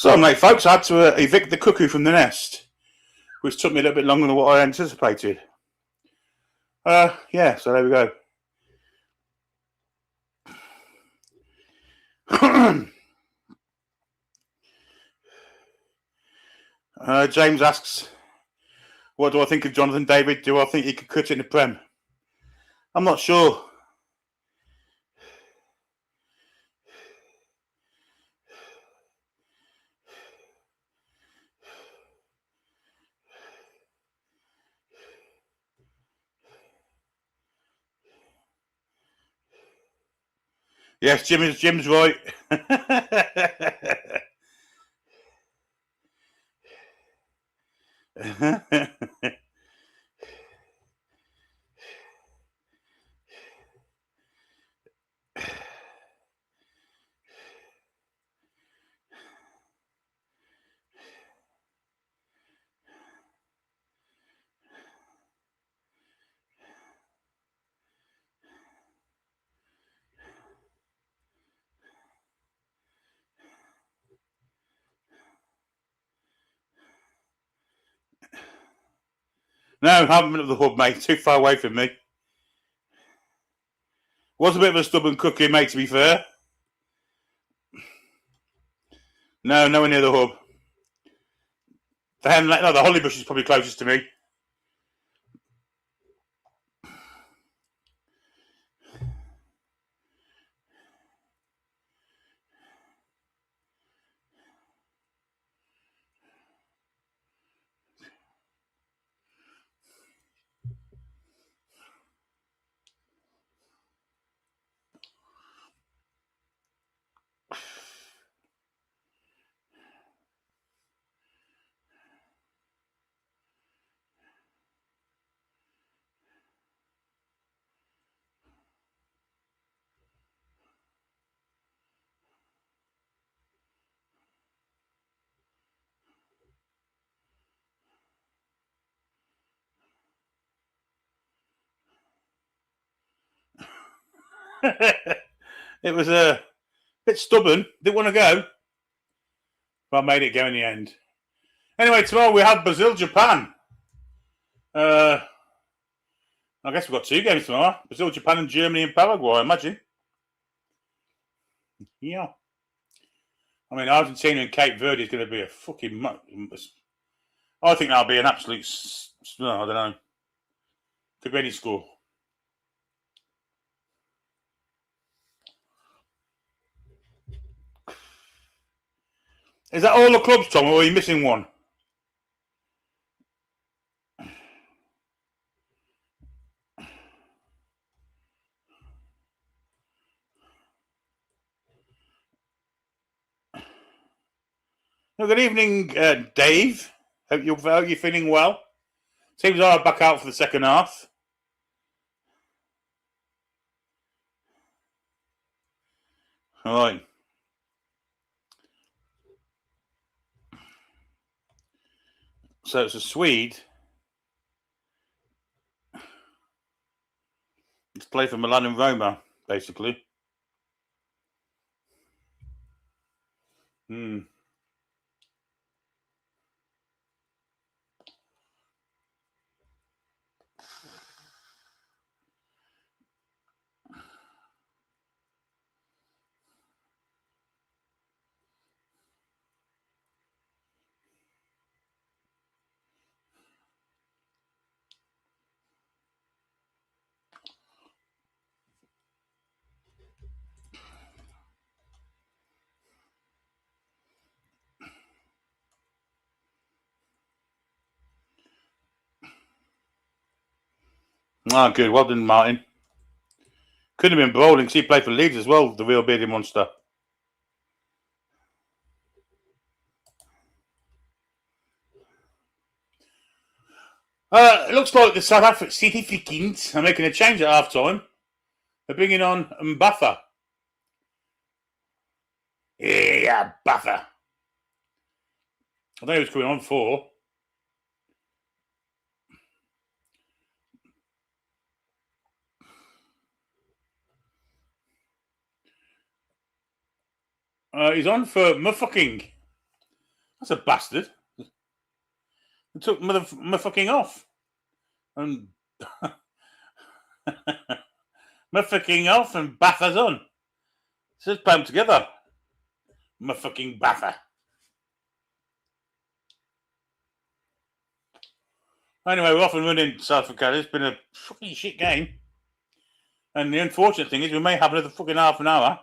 S1: So, mate, folks, I had to evict the cuckoo from the nest, which took me a little bit longer than what I anticipated. Yeah, so there we go. James asks, what do I think of Jonathan David? Do I think he could cut it in the Prem? I'm not sure. Yes, Jim's right. No, I haven't been at the hub, mate. Too far away from me. Was a bit of a stubborn cookie, mate, to be fair. No, nowhere near the hub. The Hollybush is probably closest to me. It was a bit stubborn. Didn't want to go. But I made it go in the end. Anyway, tomorrow we have Brazil, Japan. I guess we've got 2 games tomorrow. Brazil, Japan, and Germany and Paraguay, I imagine. Yeah. I mean, Argentina and Cape Verde is going to be a fucking... I think that'll be an absolute... I don't know. Could be any score. Is that all the clubs, Tom, or are you missing one? Well, good evening, Dave. Hope you're feeling well. Teams are back out for the second half. All right. So it's a Swede. It's play for Milan and Roma, basically. Hmm. Ah, good. Well done, Martin. Could have been bowling because he played for Leeds as well, the real bearded monster. It looks like the South Africans are making a change at half time. They're bringing on Mbaffa. Yeah, Buffer. I think he was coming on 4. He's on for motherfucking. That's a bastard. It took motherfucking off. And motherfucking off and Bather's on. So let's put them together. Motherfucking Bather. Anyway, we're off and running South Africa. It's been a fucking shit game. And the unfortunate thing is we may have another fucking half an hour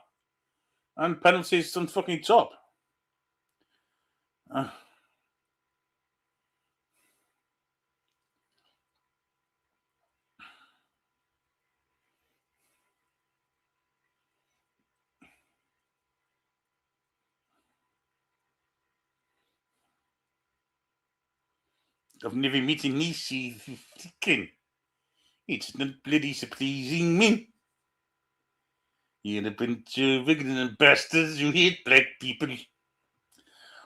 S1: and penalties on fucking top. I've never met a niece flicking. It's not bloody surprising me. You're a bunch of ignorant bastards who hate black people.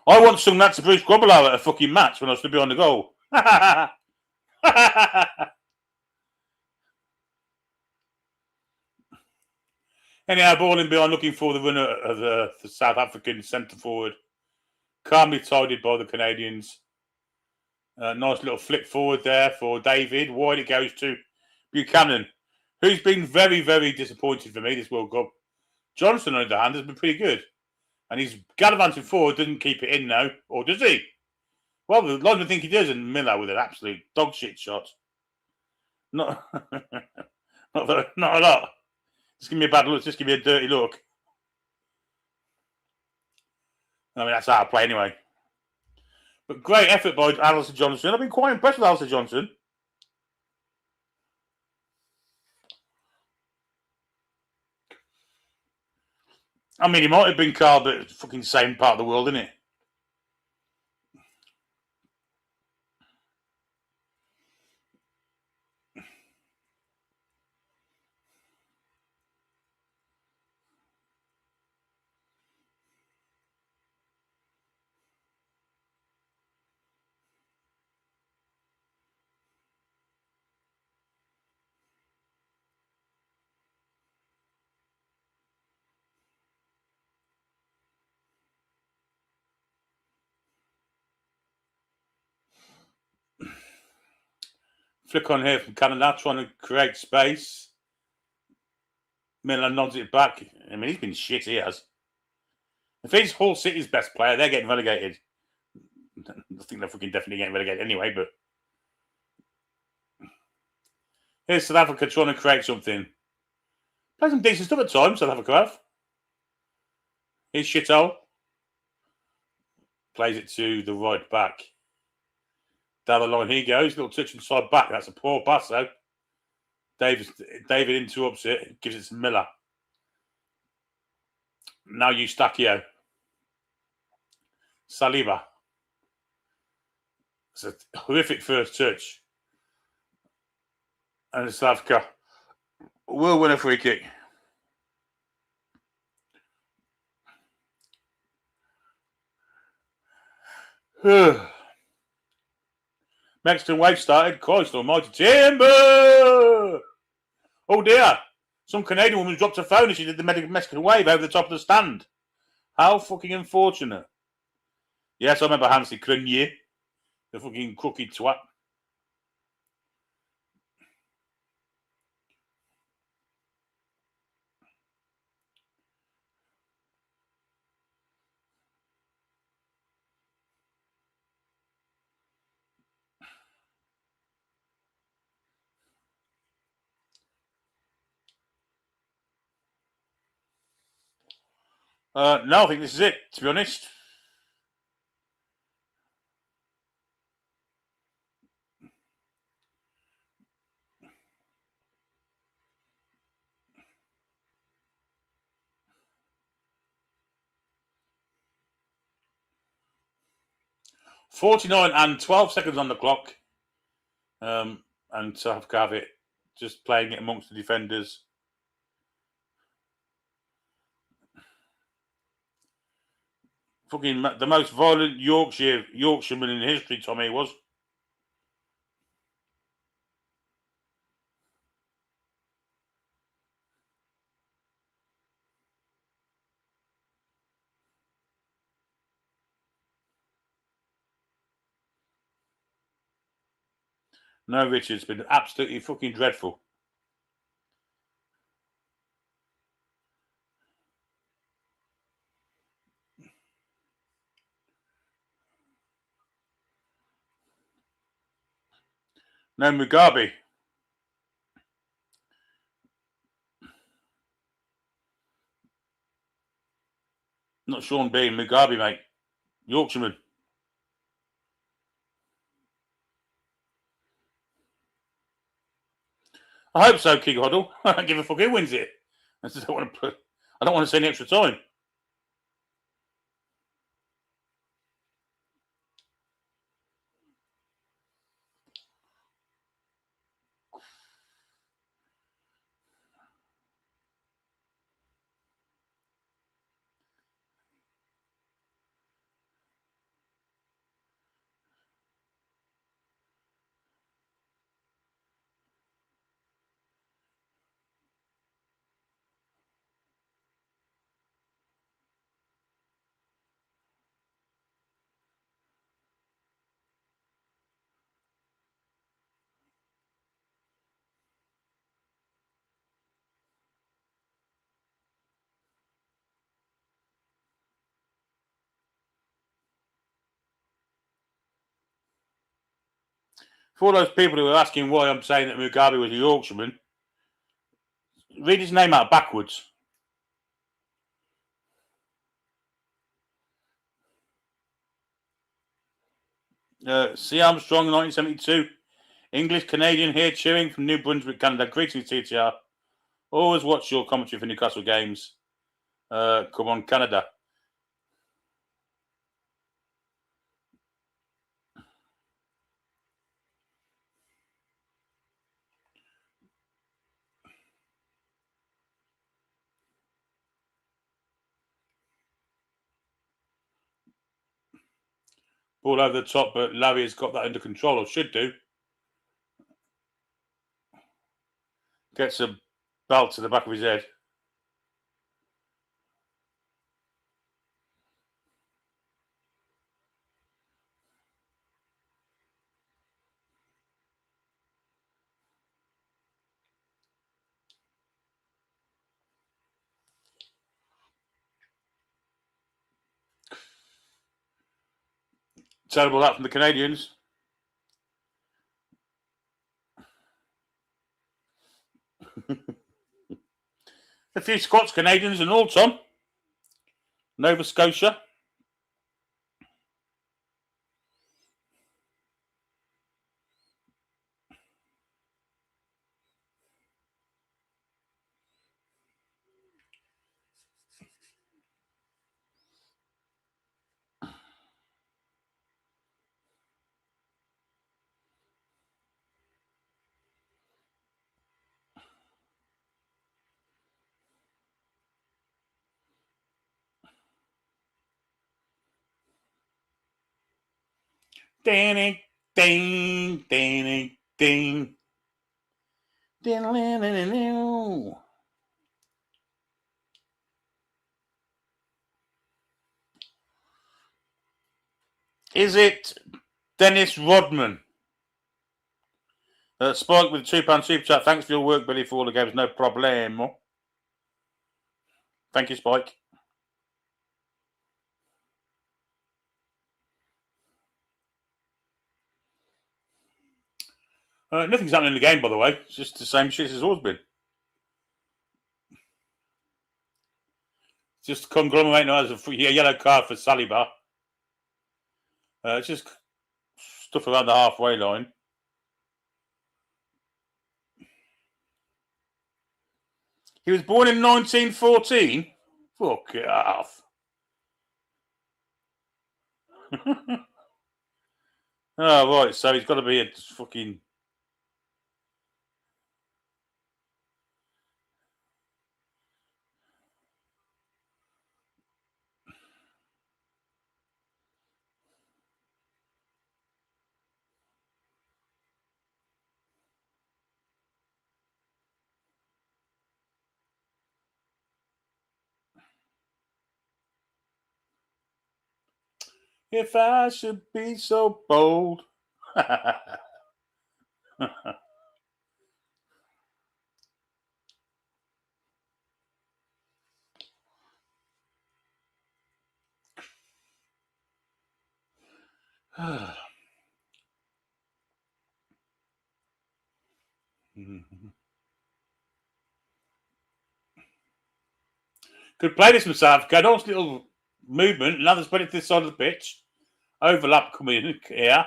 S1: I once sung that to Bruce Grobbelaar at a fucking match when I stood behind the goal. Anyhow, ball in behind, looking for the runner of the South African centre forward. Calmly tidied by the Canadians. Nice little flick forward there for David. Wide it goes to Buchanan, who's been very, very disappointed for me this World Cup. Johnson, on the other hand, has been pretty good. And he's gallivanting forward, doesn't keep it in now. Or does he? Well, the linesman think he does, and Miller with an absolute dog shit shot. Not a lot. Just give me a bad look. Just give me a dirty look. I mean, that's how I play anyway. But great effort by Alistair Johnson. I've been quite impressed with Alistair Johnson. I mean, he might have been called the fucking same part of the world, isn't it? Flick on here from Canada, trying to create space. Miller nods it back. I mean, he's been shit, he has. If he's Hull City's best player, they're getting relegated. I think they're fucking definitely getting relegated anyway, but here's South Africa trying to create something. Play some decent stuff at times, South Africa have. Here's Shithole. Plays it to the right back. Down the line he goes. Little touch inside back. That's a poor pass, though. David interrupts it. Gives it to Miller. Now Eustachio. Saliba. It's a horrific first touch. And South Africa will win a free kick. Mexican wave started. Christ almighty. Timber! Oh dear. Some Canadian woman dropped her phone and she did the Mexican wave over the top of the stand. How fucking unfortunate. Yes, I remember Hansi Crunier. The fucking cookie twat. No, I think this is it, to be honest. .49 and 12 seconds on the clock. And South Africa have it. Just playing it amongst the defenders. Fucking the most violent Yorkshireman in history, Tommy was. No, Richard, it's been absolutely fucking dreadful. No, Mugabe. Not Sean Bean, Mugabe, mate. Yorkshireman. I hope so, King Hoddle. I don't give a fuck who wins it. I just don't want to. I don't want to see any extra time. For all those people who are asking why I'm saying that Mugabe was a Yorkshireman, read his name out backwards. C. Armstrong, 1972. English Canadian here cheering from New Brunswick, Canada. Greetings, TTR. Always watch your commentary for Newcastle games. Come on, Canada. Ball over the top, but Larry has got that under control, or should do. Gets a belt to the back of his head. Terrible that from the Canadians. A few Scots, Canadians, and all, Tom. Nova Scotia. Ding, ding, ding, ding. Is it Dennis Rodman? Spike with a £2 super chat. Thanks for your work, Billy, for all the games. No problemo. Thank you, Spike. Nothing's happening in the game, by the way. It's just the same shit as it's always been. Just conglomerate as a yellow card for Saliba. It's just stuff around the halfway line. He was born in 1914. Fuck it off. Oh, right. So he's got to be a fucking. If I should be so bold. Could play this from South Africa. Nice little movement. Another spread it to the side of the pitch. Overlap coming in here.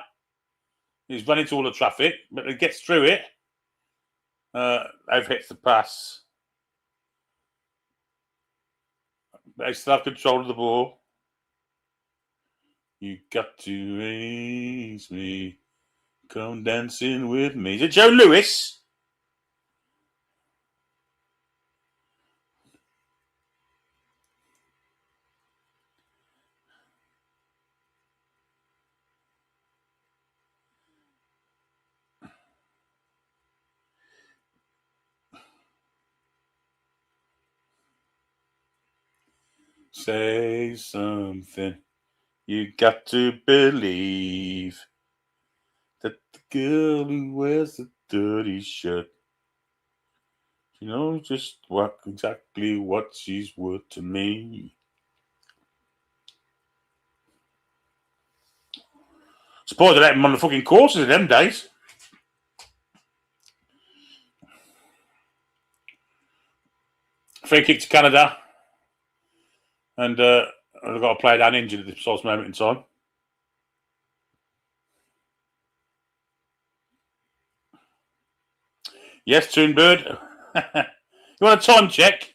S1: He's running into all the traffic, but he gets through it. They've hit the pass. They still have control of the ball. You got to raise me. Come dancing with me. Is it Joe Lewis? Say something. You got to believe that the girl who wears the dirty shirt, you know just exactly what she's worth to me. Suppose they let him on the fucking courses in them days. Free kick to Canada. And I've got to play down injured at this precise moment in time. Yes, Toon Bird. You want a time check?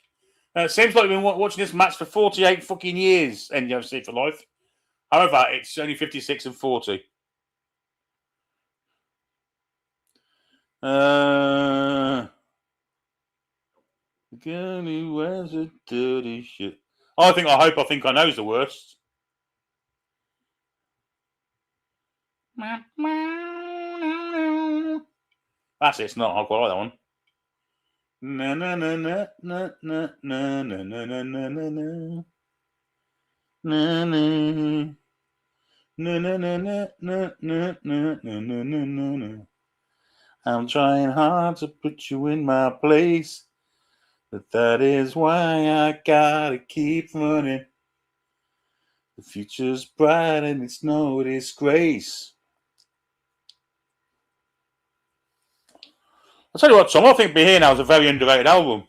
S1: Seems like we've been watching this match for 48 fucking years, NFC for life. However, it's only 56 and 40. The girl who wears a dirty shit. I think I know's the worst. That's it, it's not. I quite like that one. Na na na na na na na na na na na na na na na. No, no, no, no, no, no, no, no, no, no, no. I'm trying hard to put you in my place, but that is why I gotta keep running. The future's bright and it's no disgrace. I'll tell you what, Tom, I think Be Here Now is a very underrated album.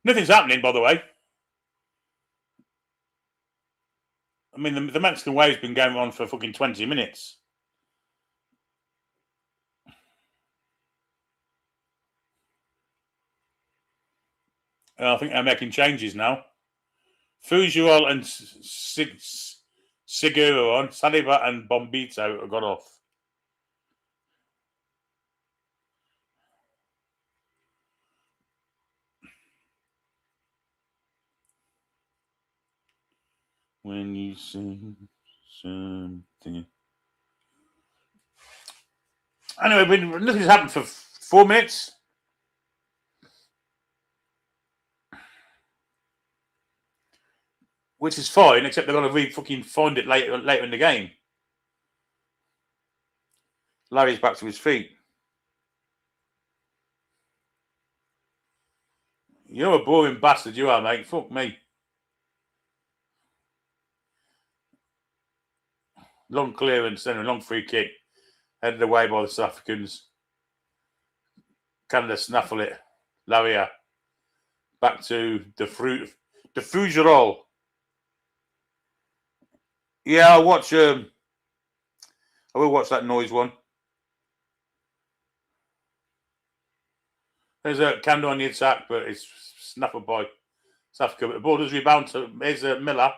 S1: Nothing's happening, by the way. I mean, the Mexican wave's been going on for fucking 20 minutes. I think they're making changes now. Fujual and Seguro on. Saliba and Bombito have got off. When you sing something. Anyway, nothing's happened for 4 minutes. Which is fine, except they've got to fucking find it later in the game. Larry's back to his feet. You're a boring bastard, you are, mate. Fuck me. Long clearance and a long free kick. Headed away by the South Africans. Canada snaffle it. Laria. Back to the Fugerol. Yeah, I'll watch. I will watch that noise one. There's a Canada on the attack, but it's snaffled by South Africa. But the ball does rebound to Miller.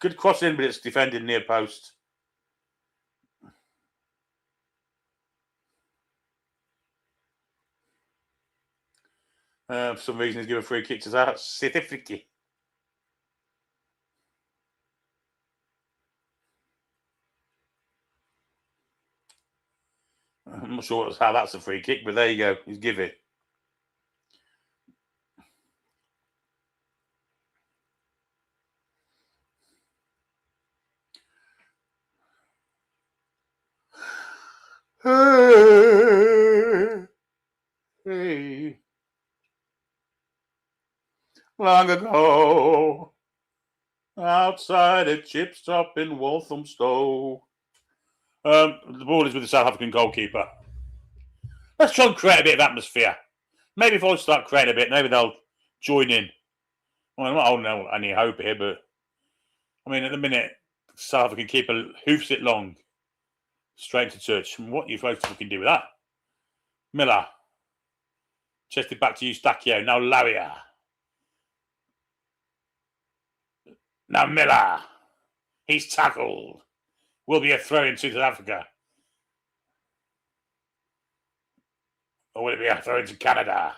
S1: Good cross in, but it's defended near post. For some reason, he's given a free kick to South Africa. I'm not sure how that's a free kick, but there you go. He's give it. Hey. Long ago, outside a chip stop in Walthamstow. The ball is with the South African goalkeeper. Let's try and create a bit of atmosphere. Maybe if I start creating a bit, maybe they'll join in. Well, I'm not holding out any hope here, but I mean, at the minute, South African keeper hoofs it long, straight to touch. What are you supposed to fucking do with that? Miller. Chested back to Eustachio. Now Laria. Now Miller. He's tackled. Will be a throw into South Africa. Or will it be a throw into Canada?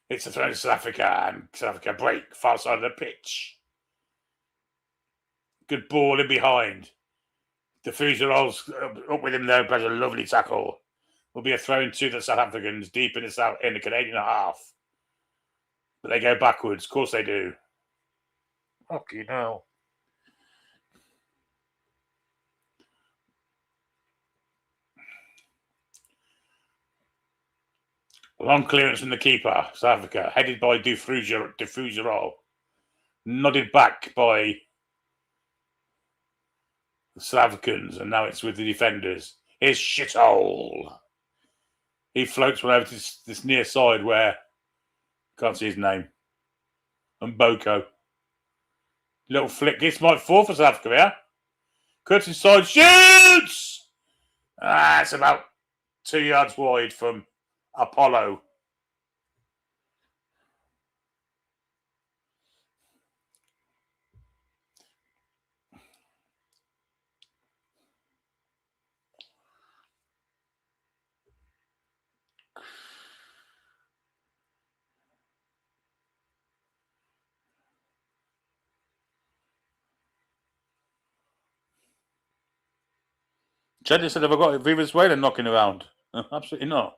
S1: It's a throw into South Africa, and South Africa break, far side of the pitch. Good ball in behind. Diffuser rolls up with him there, plays a lovely tackle. Will be a throw into the South Africans deep in the Canadian half. But they go backwards. Of course they do. Fucking hell. Long clearance from the keeper, South Africa, headed by Diffuser. Nodded back by the South Africans, and now it's with the defenders. Here's Shithole. He floats one over to this near side where can't see his name. And Boko. Little flick. This might fall for South Africa, yeah? Cuts inside, shoots! It's about 2 yards wide from Apollo. Jenny said, have I got Venezuela knocking around? Absolutely not.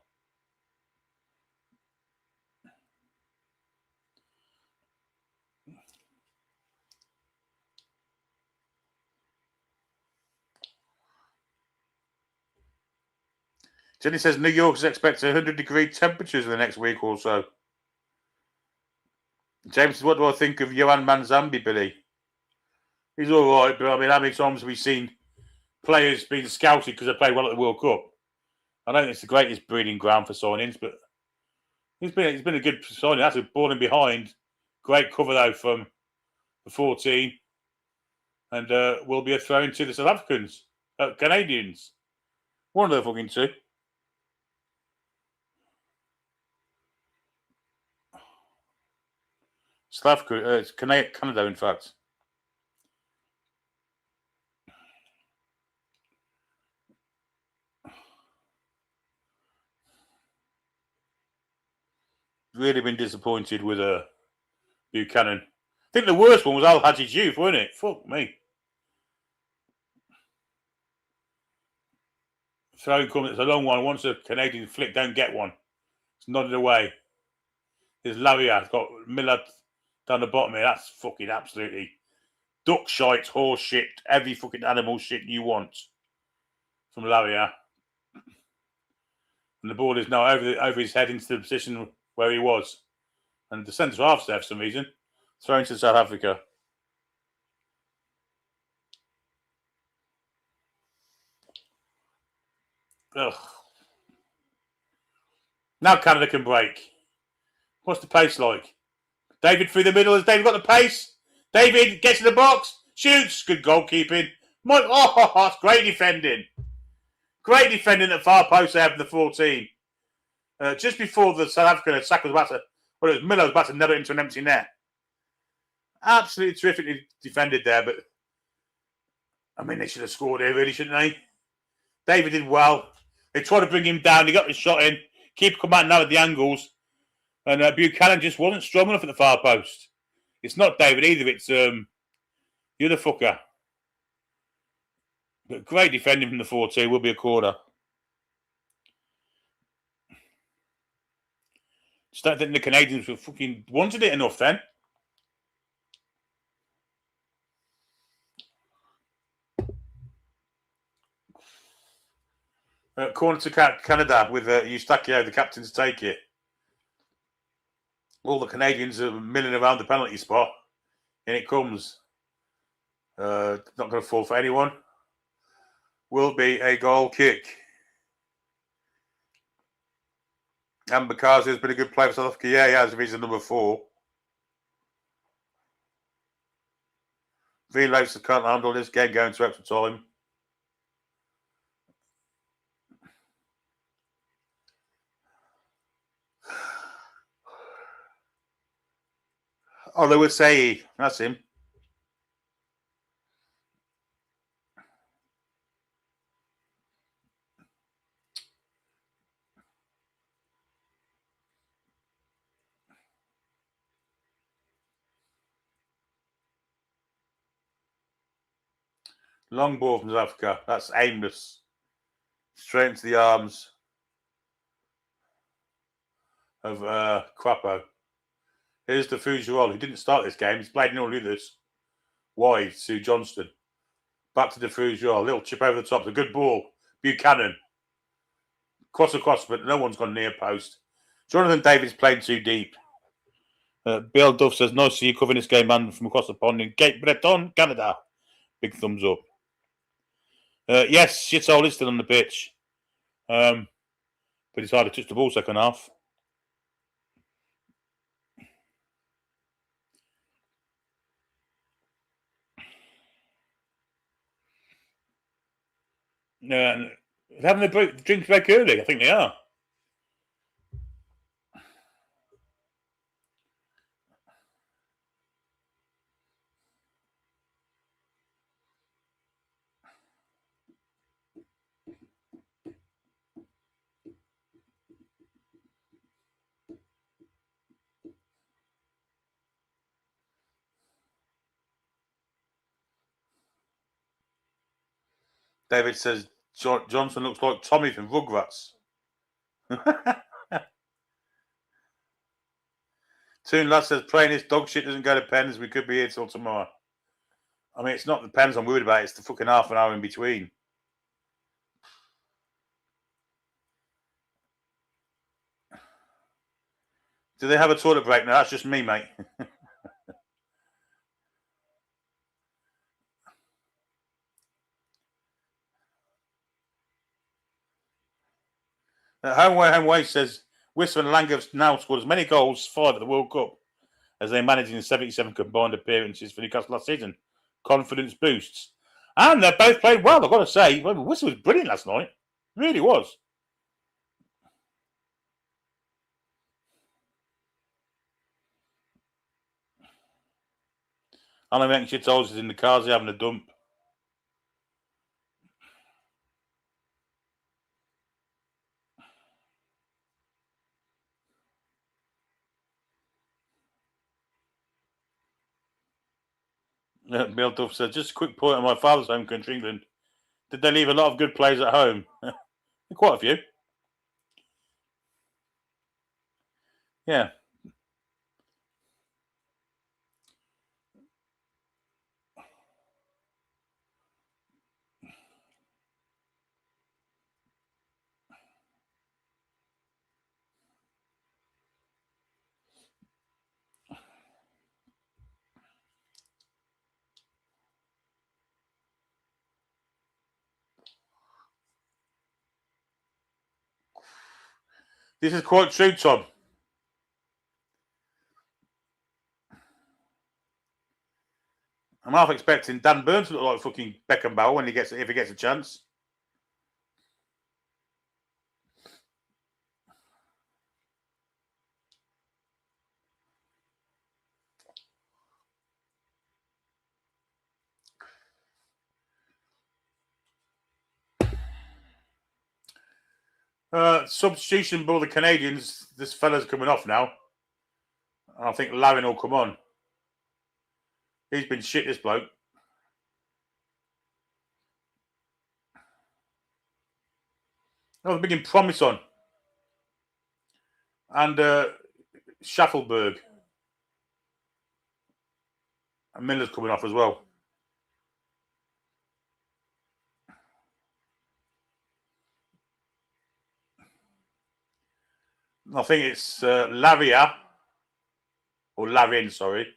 S1: Jenny says New York is expecting 100-degree temperatures in the next week or so. James says, what do I think of Johan Manzambi, Billy? He's all right, but I mean, how many times have we seen players being scouted because they played well at the World Cup? I don't think it's the greatest breeding ground for signings, but he's been a good signing. That's a ball in behind. Great cover, though, from the 14. And will be a throw into the South Africans. Canadians. One of the fucking two. South Africa, it's Canada, in fact. Really been disappointed with Buchanan. I think the worst one was Al Hadji Diouf, wasn't it? Fuck me. Throw comes, it's a long one. Once a Canadian flick, don't get one. It's nodded away. There's Laria. It's got Miller down the bottom here. That's fucking absolutely duck shite, horse shit, every fucking animal shit you want from Laria. And the ball is now over his head into the position where he was. And the centre half's there for some reason. Thrown to South Africa. Ugh. Now Canada can break. What's the pace like? David through the middle. Has David got the pace? David gets in the box. Shoots. Good goalkeeping. That's great defending. Great defending at far post there from the 14. Just before the South African attack was about to... Well, it was Miller was about to nail it into an empty net. Absolutely terrifically defended there, but... I mean, they should have scored here, really, shouldn't they? David did well. They tried to bring him down. He got the shot in. Keeper come out now at the angles. And Buchanan just wasn't strong enough at the far post. It's not David either. It's the other fucker. But great defending from the 4-2. Will be a corner. Just don't think the Canadians were fucking wanted it enough then. Corner to Canada with Eustachio, the captain, to take it. All the Canadians are milling around the penalty spot. In it comes. Not going to fall for anyone. Will be a goal kick. And Bakazi has been a good player for South Africa. Yeah, he has. He's a number 4. Vilos can't handle this game going to extra time. Oh, they would say that's him. Long ball from South Africa. That's aimless. Straight into the arms of Crapo. Here's the Fujiwara, who didn't start this game. He's played in all of this. Wide to Johnston. Back to the Fujiwara. Little chip over the top. It's a good ball. Buchanan. Cross across, but no one's gone near post. Jonathan David's playing too deep. Bill Duff says, nice to see you covering this game, man, from across the pond in Cape Breton, Canada. Big thumbs up. Yes, Shithole is still on the pitch. But he's hard to touch the ball second half. They're having the drink break early. I think they are. David says Johnson looks like Tommy from Rugrats. Toon Lad says playing this dog shit doesn't go to pens. We could be here till tomorrow. I mean, it's not the pens I'm worried about. It's the fucking half an hour in between. Do they have a toilet break? No, that's just me, mate. Homeway says Wisman and Langer have now scored as many goals, 5 at the World Cup, as they managed in 77 combined appearances for Newcastle last season. Confidence boosts. And they both played well, I've got to say. Whistle was brilliant last night. Really was. Alan Menchitold is in the cars, they're having a dump. Bill Duff said, just a quick point on my father's home country, England. Did they leave a lot of good players at home? Quite a few. Yeah. This is quite true, Tom. I'm half expecting Dan Burns to look like fucking Beckenbauer if he gets a chance. Substitution by the Canadians. This fella's coming off now. I think Larin will come on. He's been shit, this bloke. they're bringing Promise on. And Schaffelberg. And Miller's coming off as well. I think it's Lavia. Or Lavin, sorry.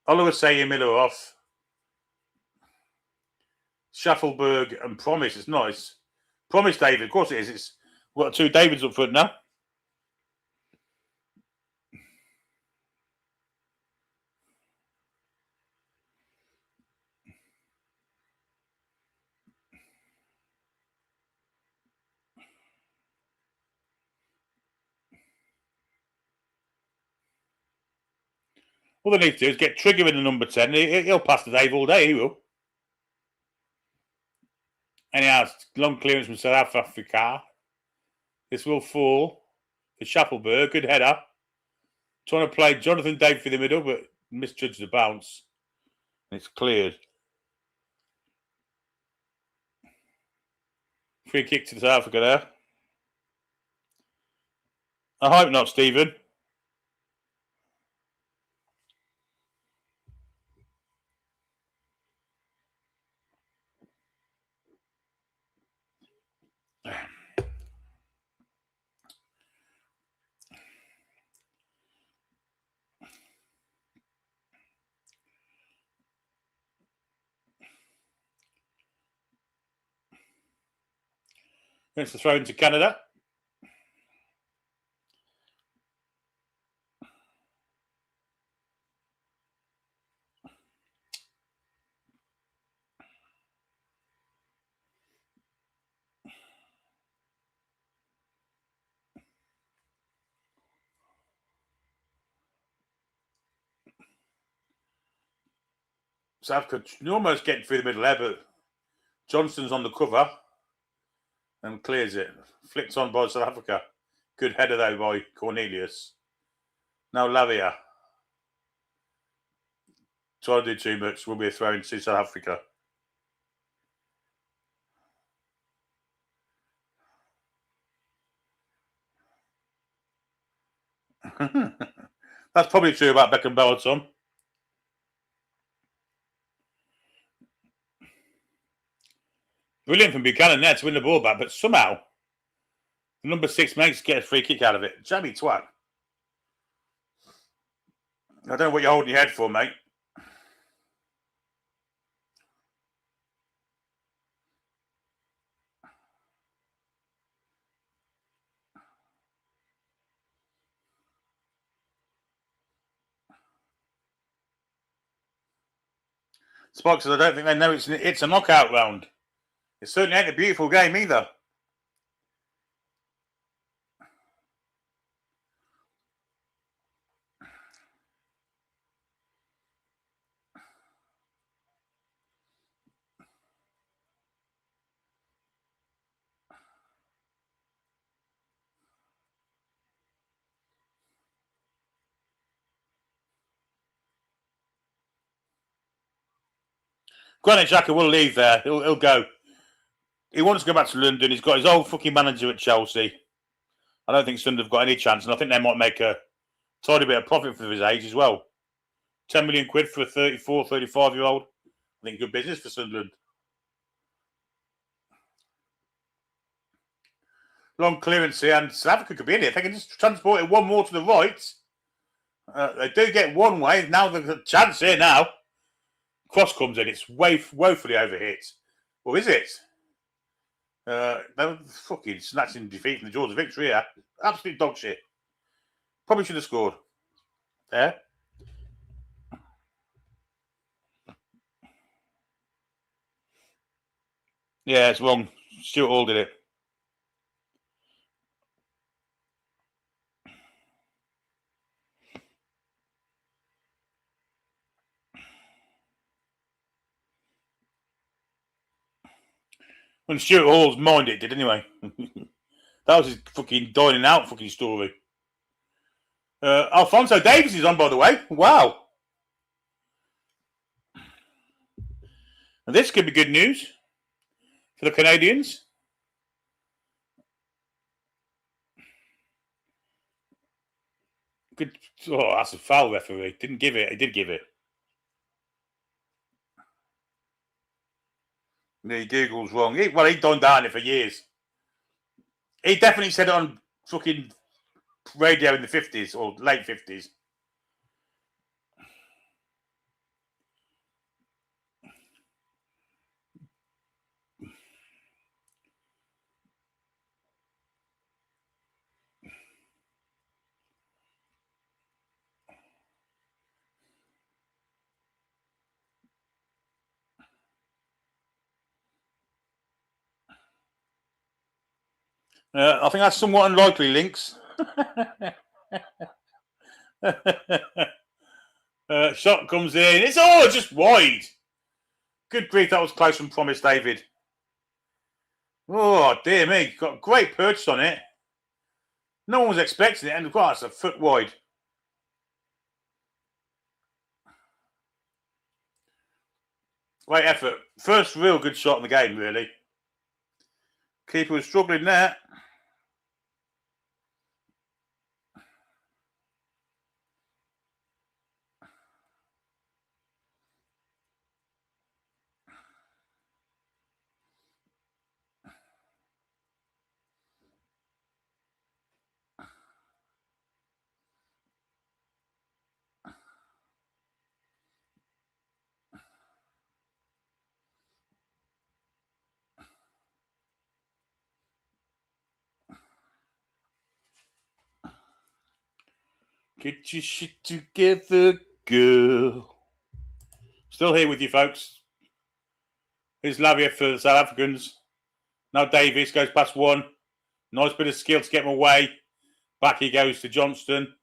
S1: Oliver saying Miller off. Schaffelberg and Promise. It's nice. Promise David, of course it is. We've got 2 Davids up front now. All they need to do is get Trigger in the number 10. He'll pass the Dave all day, he will. Anyhow, long clearance from South Africa. This will fall for Schaffelberg. Good header. Trying to play Jonathan Dave for the middle, but misjudged the bounce. And it's cleared. Free kick to South Africa there. I hope not, Stephen. It's a throw into Canada. South Africa almost getting through the middle there, but Johnston's on the cover and clears it. Flicked on by South Africa. Good header though by Cornelius. Now Lavia. Trying to do too much. Will be a throw into South Africa. That's probably true about Beckham Bell, Tom. Brilliant from Buchanan there to win the ball back, but somehow the number 6 makes get a free kick out of it. Jammy twat. I don't know what you're holding your head for, mate. Spike says, I don't think they know it's a knockout round. It certainly ain't a beautiful game either. Granit Xhaka will leave there. He'll go. He wants to go back to London. He's got his old fucking manager at Chelsea. I don't think Sunderland have got any chance, and I think they might make a tiny bit of profit for his age as well. 10 million quid for a 34, 35-year-old. I think good business for Sunderland. Long clearance here, and South Africa could be in it. If they can just transport it one more to the right. They do get one way. Now there's a chance here now. Cross comes in. It's woefully overhit. Or is it? They're fucking snatching defeat from the jaws of victory here. Absolute dog shit. Probably should have scored. There. Yeah, it's wrong. Stuart Hall did it. When Stuart Hall's mind it did anyway. That was his fucking dining out fucking story. Alphonso Davies is on, by the way. Wow. And this could be good news for the Canadians. Good. Oh, that's a foul, referee. Didn't give it. He did give it. The Google's wrong. He'd done down it for years. He definitely said it on fucking radio in the 50s or late 50s. I think that's somewhat unlikely, Links. Shot comes in. It's just wide. Good grief, that was close and promised, David. Oh, dear me. Got a great perch on it. No one was expecting it, and of course, it's a foot wide. Great effort. First real good shot in the game, really. Keeper was struggling there. Get your shit together, girl. Still here with you, folks. Here's Lavia for the South Africans. Now Davis goes past one. Nice bit of skill to get him away. Back he goes to Johnston.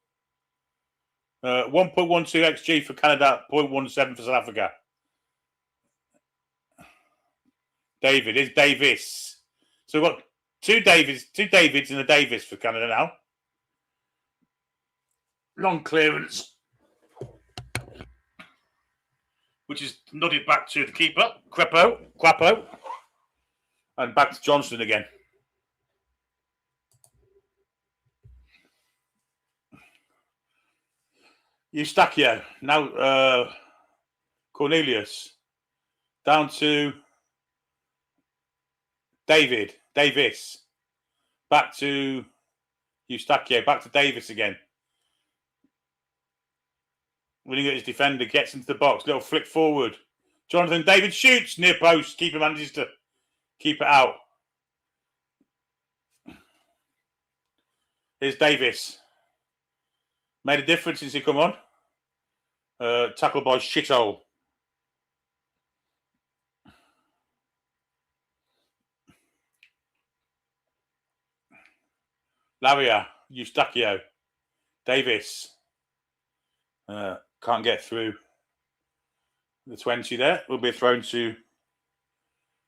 S1: 1.12 XG for Canada, 0.17 for South Africa. David is Davis. So we've got two Davids and a Davis for Canada now. Long clearance, which is nodded back to the keeper, Crapo, and back to Johnston again. Eustachio, now Cornelius, down to Davis, back to Eustachio, back to Davis again. Winning at his defender, gets into the box, little flick forward. Jonathan David shoots near post, keeper manages to keep it out. Here's Davis. Made a difference since he come on. Tackled by shithole. Lavia, Eustachio, Davis. Can't get through the 20 there. Will be thrown to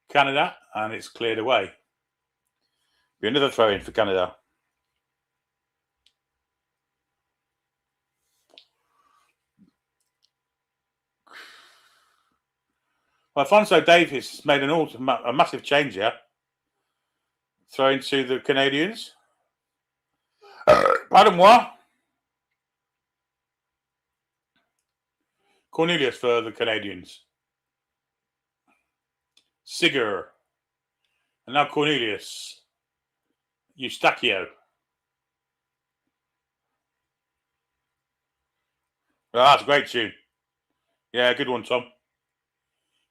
S1: Canada, and it's cleared away. Be another throw in for Canada. Alfonso Davis made a massive change here. Throwing to the Canadians. Pardon moi. Cornelius for the Canadians. Sigger. And now Cornelius. Eustachio. Oh, that's a great tune. Yeah, good one, Tom.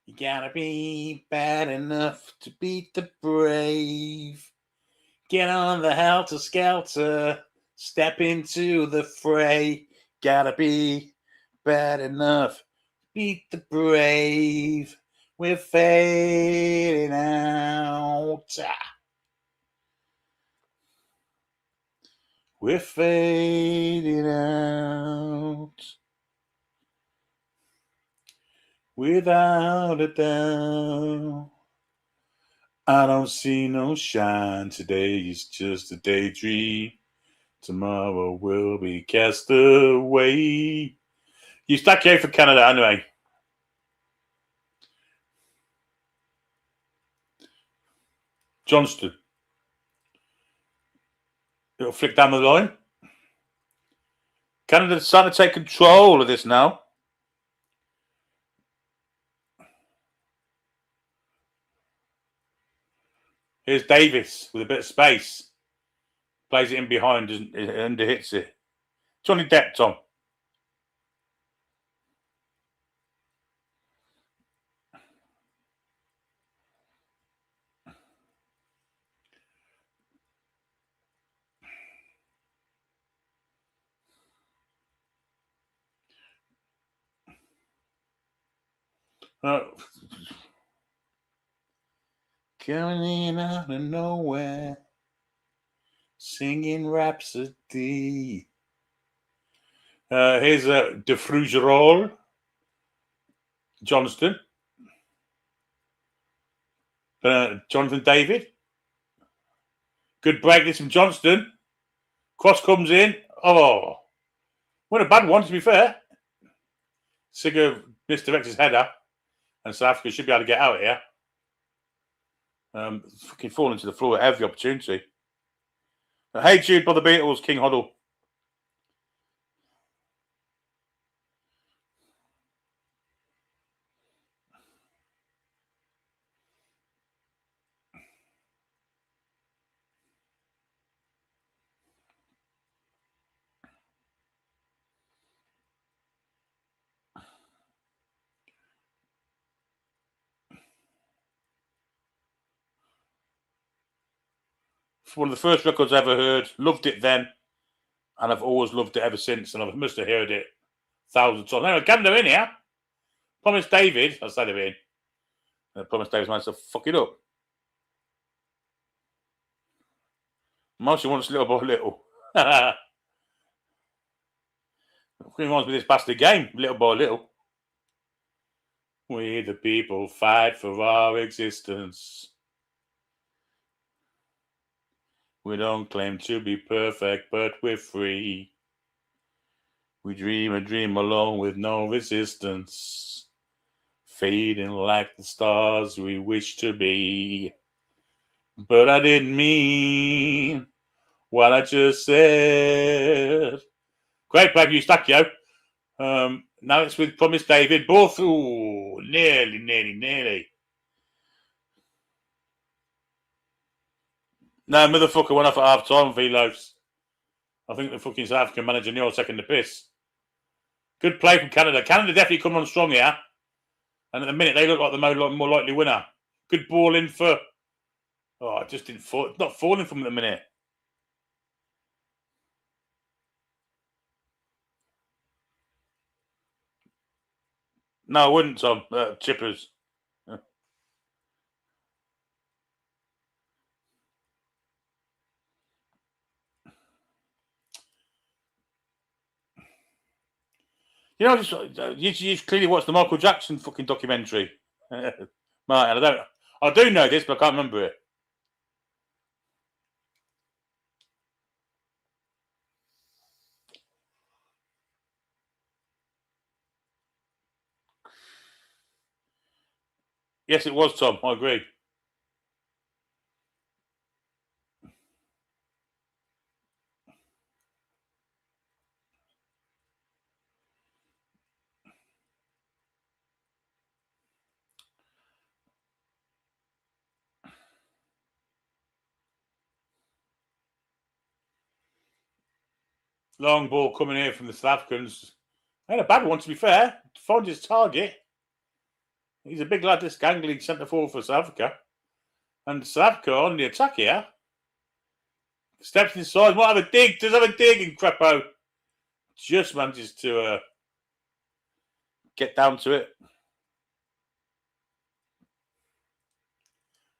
S1: You gotta be bad enough to beat the brave. Get on the helter-skelter. Step into the fray. Gotta be bad enough to beat the brave. We're fading out. We're fading out. Without a doubt. I don't see no shine. Today is just a daydream. Tomorrow will be cast away. Eustachio for Canada anyway. Johnston. It'll flick down the line. Canada's starting to take control of this now. Here's Davis with a bit of space. Plays it in behind and hits it. Johnny Depp, Tom. Coming in out of nowhere, singing Rhapsody. Here's De Frugerolles, Johnston. Jonathan David. Good break this from Johnston. Cross comes in. Oh, what a bad one, to be fair. Sigurd misdirects his header, and South Africa should be able to get out here. Fucking falling to the floor at every opportunity. Hey Jude by the Beatles, King Hoddle. It's one of the first records I ever heard. Loved it then, and I've always loved it ever since. And I must have heard it thousands of times. Anyway, Canada in here. Promise David. I'll say they're in. Promise David's managed to fuck it up. Mostly wants little by little. It reminds me of this bastard game, little by little. We the people fight for our existence. We don't claim to be perfect, but we're free. We dream a dream alone with no resistance. Fading like the stars we wish to be. But I didn't mean what I just said. Great play for Eustachio. Now it's with Promise David. Both, ooh, nearly. No, motherfucker went off at half time, V-Loafs. I think the fucking South African manager knew I was taking the piss. Good play from Canada. Canada definitely come on strong here. And at the minute, they look like the more likely winner. Good ball in for... Oh, I just didn't fall. Not falling from the minute. No, I wouldn't, Tom. Chippers. You know, you clearly watched the Michael Jackson fucking documentary. Martin, I do know this, but I can't remember it. Yes, it was, Tom. I agree. Long ball coming here from the South Africans. Ain't a bad one, to be fair. Found his target. He's a big lad, this gangly centre forward for South Africa. And South Africa on the attack here. Steps inside. Might have a dig. Does have a dig in Crepo. Just manages to get down to it.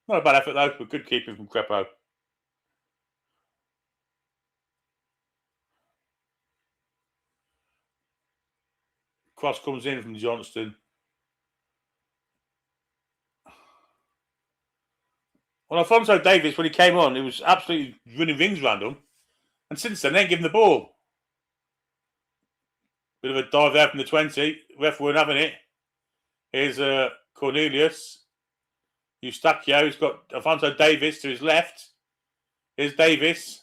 S1: Not a bad effort, though, but good keeping from Crepo. Cross comes in from Johnston. Well, Alfonso Davis, when he came on, he was absolutely running rings around him. And since then, they ain't given the ball. Bit of a dive there from the 20. Ref weren't having it. Here's Cornelius. Eustachio. He's got Alfonso Davis to his left. Here's Davis.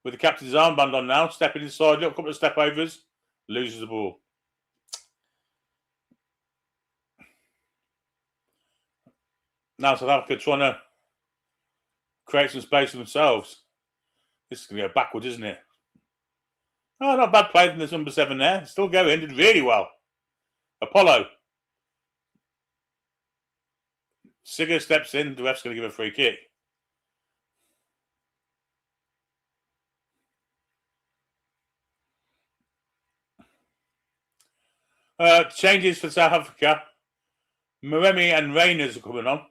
S1: with the captain's armband on now, stepping inside, little couple of step overs, loses the ball. Now South Africa trying to create some space for themselves. This is going to go backwards, isn't it? Oh, not bad play from this number 7 there. Still going, did really well. Apollo. Sigger steps in, the ref's going to give a free kick. Changes for South Africa. Maremi and Reyners are coming on.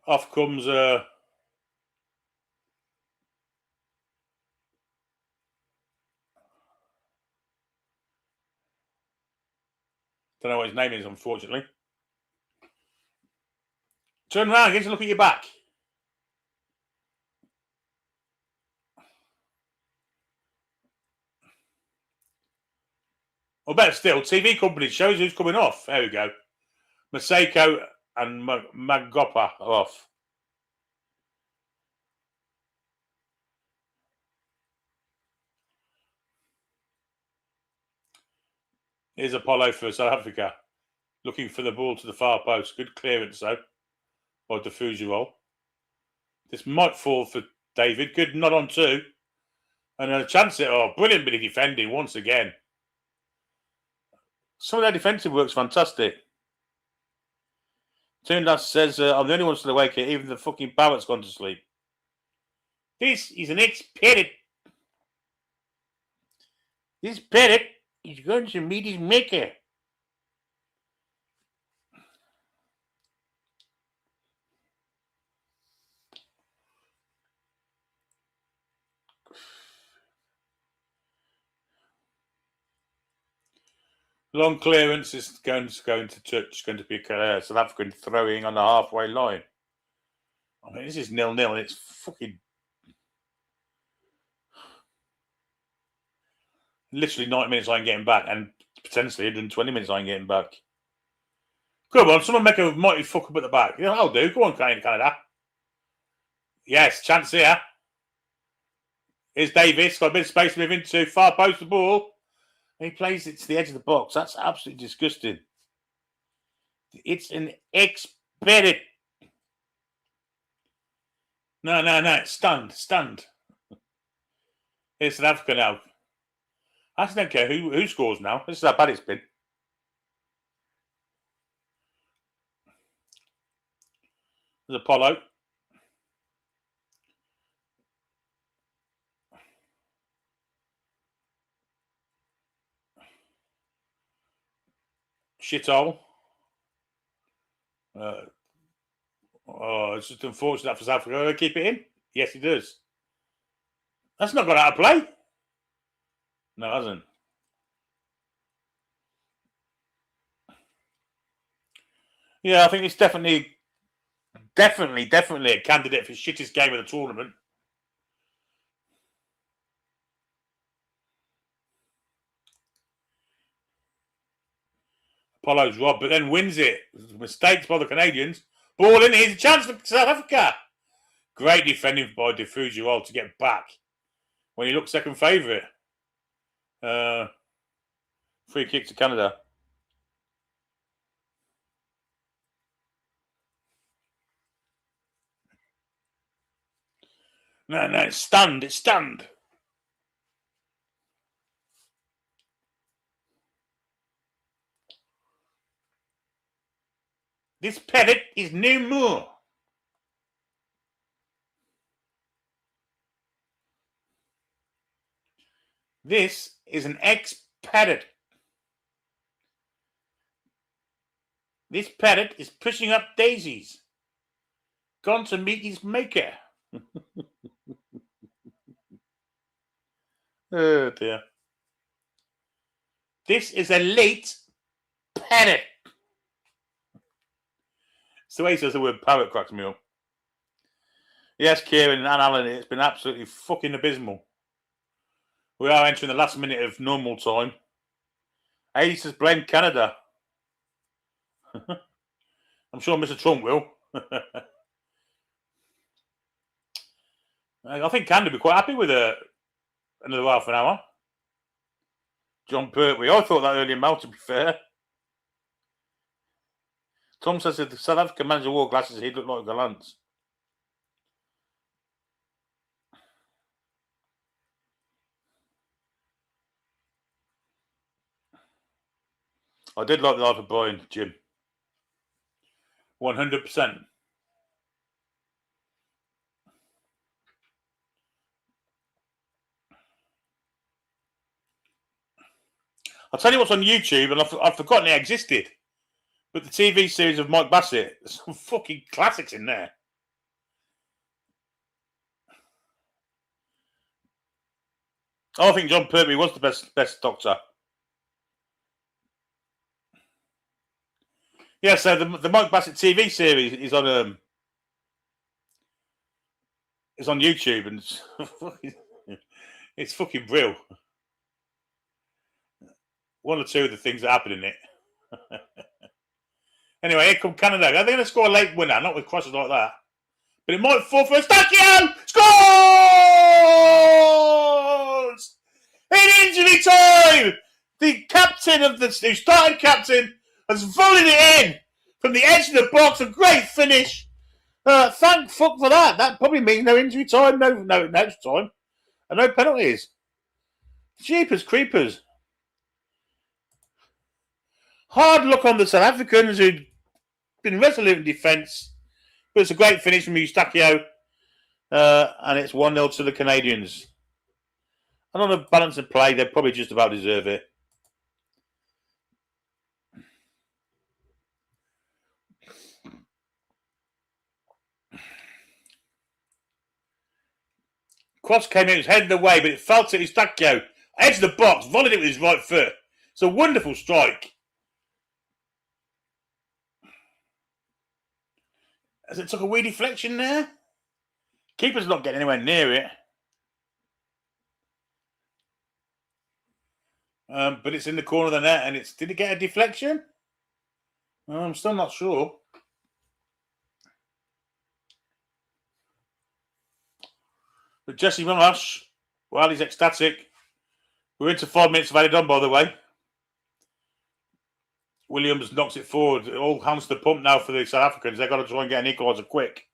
S1: Off comes don't know what his name is, unfortunately. Turn around, get to look at your back. Or better still, TV company shows who's coming off. There we go. Maseko and Magopa are off. Here's Apollo for South Africa. Looking for the ball to the far post. Good clearance, though, by Defugerol. This might fall for David. Good nod on 2. And a chance it. Oh, brilliant bit of defending once again. Some of their defensive work's fantastic. Toon says, I'm the only one still awake here. Even the fucking parrot's gone to sleep. This is an ex-parrot. This parrot is going to meet his maker. Long clearance is going to touch. Going to be South African throwing on the halfway line. I mean, this is 0-0 and it's fucking literally 90 minutes I ain't getting back, and potentially 120 minutes I ain't getting back. Come on, someone make a mighty fuck up at the back. Yeah, I'll do. Go on, Canada. Yes, chance here. Here's Davis. Got a bit of space to move into. Far post the ball. And he plays it to the edge of the box. That's absolutely disgusting. It's an expedit. No. Stunned. Here's South Africa now. I don't care who scores now. This is how bad it's been. There's Apollo. Shithole. It's just unfortunate for South Africa. Keep it in? Yes, he does. That's not got out of play. No, it hasn't. Yeah, I think it's definitely a candidate for shittest game of the tournament. Apollo's robbed, but then wins it. Mistakes by the Canadians. Ball in. Here's a chance for South Africa. Great defending by Defugerol to get back when he looked second favourite. Free kick to Canada. No, it's stunned. It's stunned. This parrot is no more. This is an ex-parrot. This parrot is pushing up daisies. Gone to meet his maker. Oh dear. This is a late parrot. It's the way he says the word parrot cracks me up. Yes, Kieran and Alan, it's been absolutely fucking abysmal. We are entering the last minute of normal time. Ace has blamed Canada. I'm sure Mr. Trump will. I think Canada would be quite happy with another half an hour. John Pertwee. I thought that earlier, Mal, to be fair. Tom says if the South African manager wore glasses, he'd look like a Gallant. I did like the life of Brian, Jim. 100%. I'll tell you what's on YouTube, and I've forgotten it existed. But the TV series of Mike Bassett, there's some fucking classics in there. I think John Pertwee was the best Doctor. Yeah, so the Mike Bassett TV series is on YouTube, and it's fucking real. One or two of the things that happen in it. Anyway, here come Canada. Are they going to score a late winner? Not with crosses like that. But it might fall for Eustachio! Scores! In injury time! The captain who started captain, has volleyed it in from the edge of the box. A great finish. Thank fuck for that. That probably means no injury time, no extra time, and no penalties. Jeepers creepers. Hard luck on the South Africans who'd been resolute in defence. But it's a great finish from Eustachio. And it's 1-0 to the Canadians. And on a balance of play, they probably just about deserve it. Cross came in, it was headed away, but it fell to Eustachio. Edge of the box, volleyed it with his right foot. It's a wonderful strike. As it took a wee deflection there. Keeper's not getting anywhere near it. But it's in the corner of the net, and did it get a deflection? I'm still not sure. But Jesse Monash, well, he's ecstatic. We're into 5 minutes of added on, by the way. Williams knocks it forward. All hands to the pump now for the South Africans. They've got to try and get an equaliser quick.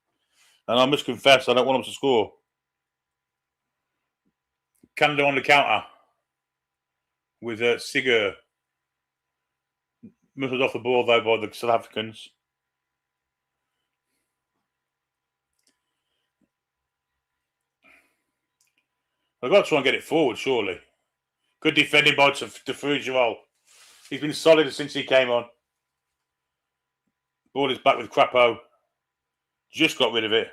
S1: And I must confess, I don't want them to score. Canada on the counter with Sigur. Muffled off the ball, though, by the South Africans. I've got to try and get it forward, surely. Good defending by Fujiwara. He's been solid since he came on. Ball is back with Crapo. Just got rid of it.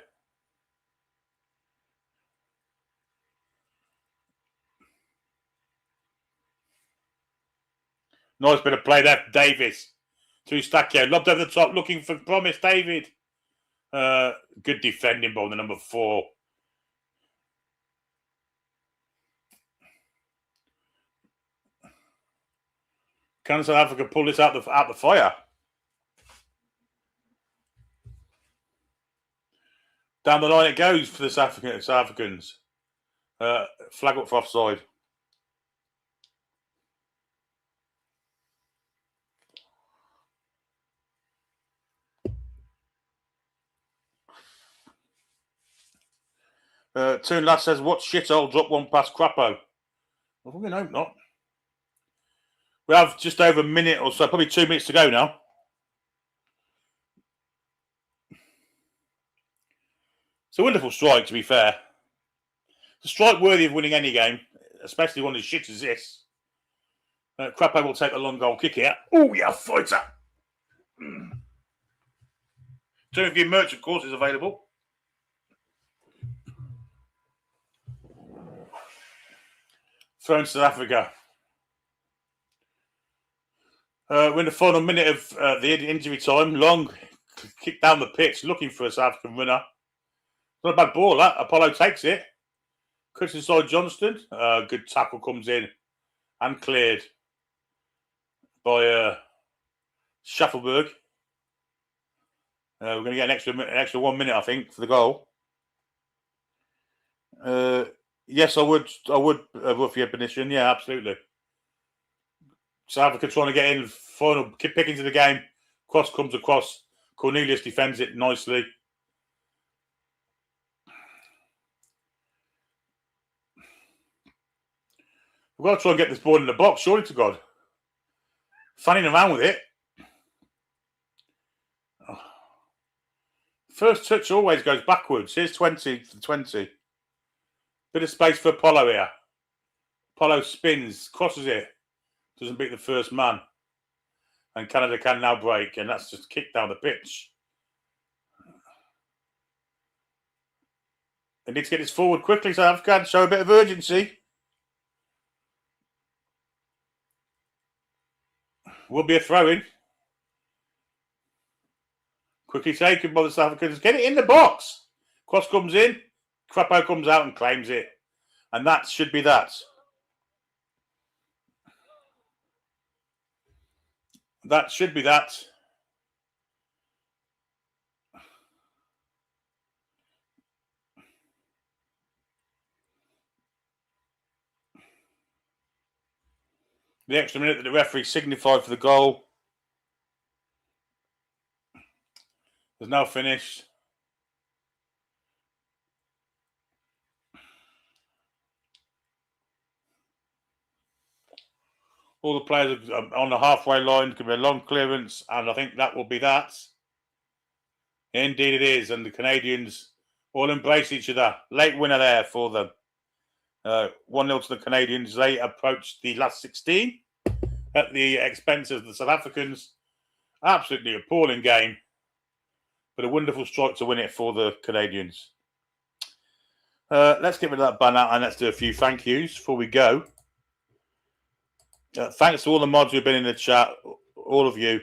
S1: Nice bit of play there for Davis. To Eustachio. Lobbed over the top, looking for promise, David. Good defending by the number 4. Can South Africa pull this out the fire? Down the line it goes for the South Africans. Flag up for offside. Toon Lad says, what shithole drop one past Crapo? I fucking hope not. We have just over a minute or so, probably 2 minutes to go now. It's a wonderful strike, to be fair. It's a strike worthy of winning any game, especially one as shit as this. Crapo will take a long goal kick here. Oh, yeah, fighter. Toon of your merch, of course, is available. Thrown to South Africa. We're in the final minute of the injury time. Long kick down the pitch, looking for a South African runner. Not a bad ball, that. Apollo takes it. Cuts inside Johnston. Good tackle comes in and cleared by Schaffelberg. We're going to get an extra 1 minute, I think, for the goal. Yes, I would rough your position. Yeah, absolutely. South Africa trying to get in, final pick into the game. Cross comes across. Cornelius defends it nicely. We've got to try and get this ball in the box, surely to God. Fanning around with it. First touch always goes backwards. Here's 20 for 20. Bit of space for Apollo here. Apollo spins, crosses it. Doesn't beat the first man. And Canada can now break, and that's just kicked down the pitch. They need to get this forward quickly, South Africa, and show a bit of urgency. Will be a throw-in. Quickly taken by the South Africans. Get it in the box. Cross comes in. Crapo comes out and claims it. And that should be that. That should be that. The extra minute that the referee signified for the goal is now finished. All the players are on the halfway line. Could be a long clearance, and I think that will be that. Indeed it is, and the Canadians all embrace each other. Late winner there for them. 1-0 to the Canadians. They approached the last 16 at the expense of the South Africans. Absolutely appalling game, but a wonderful strike to win it for the Canadians. Let's get rid of that banner and let's do a few thank yous before we go. Thanks to all the mods who've been in the chat. All of you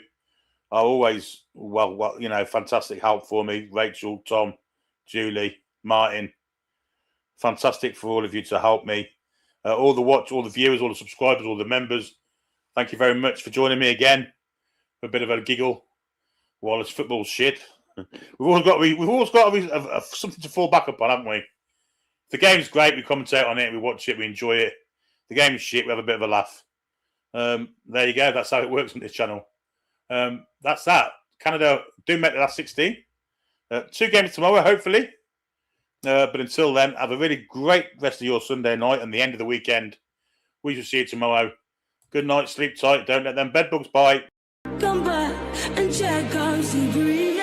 S1: are always, fantastic help for me. Rachel, Tom, Julie, Martin. Fantastic for all of you to help me. All the viewers, all the subscribers, all the members. Thank you very much for joining me again. A bit of a giggle while it's football shit. We've always got something to fall back upon, haven't we? If the game's great, we commentate on it, we watch it, we enjoy it. If the game is shit, we have a bit of a laugh. There you go. That's how it works on this channel. That's that. Canada do make the last 16. 2 games tomorrow, hopefully. But until then, have a really great rest of your Sunday night and the end of the weekend. We shall see you tomorrow. Good night, sleep tight, don't let them bedbugs bite.
S2: Come back and check out, see, breathe.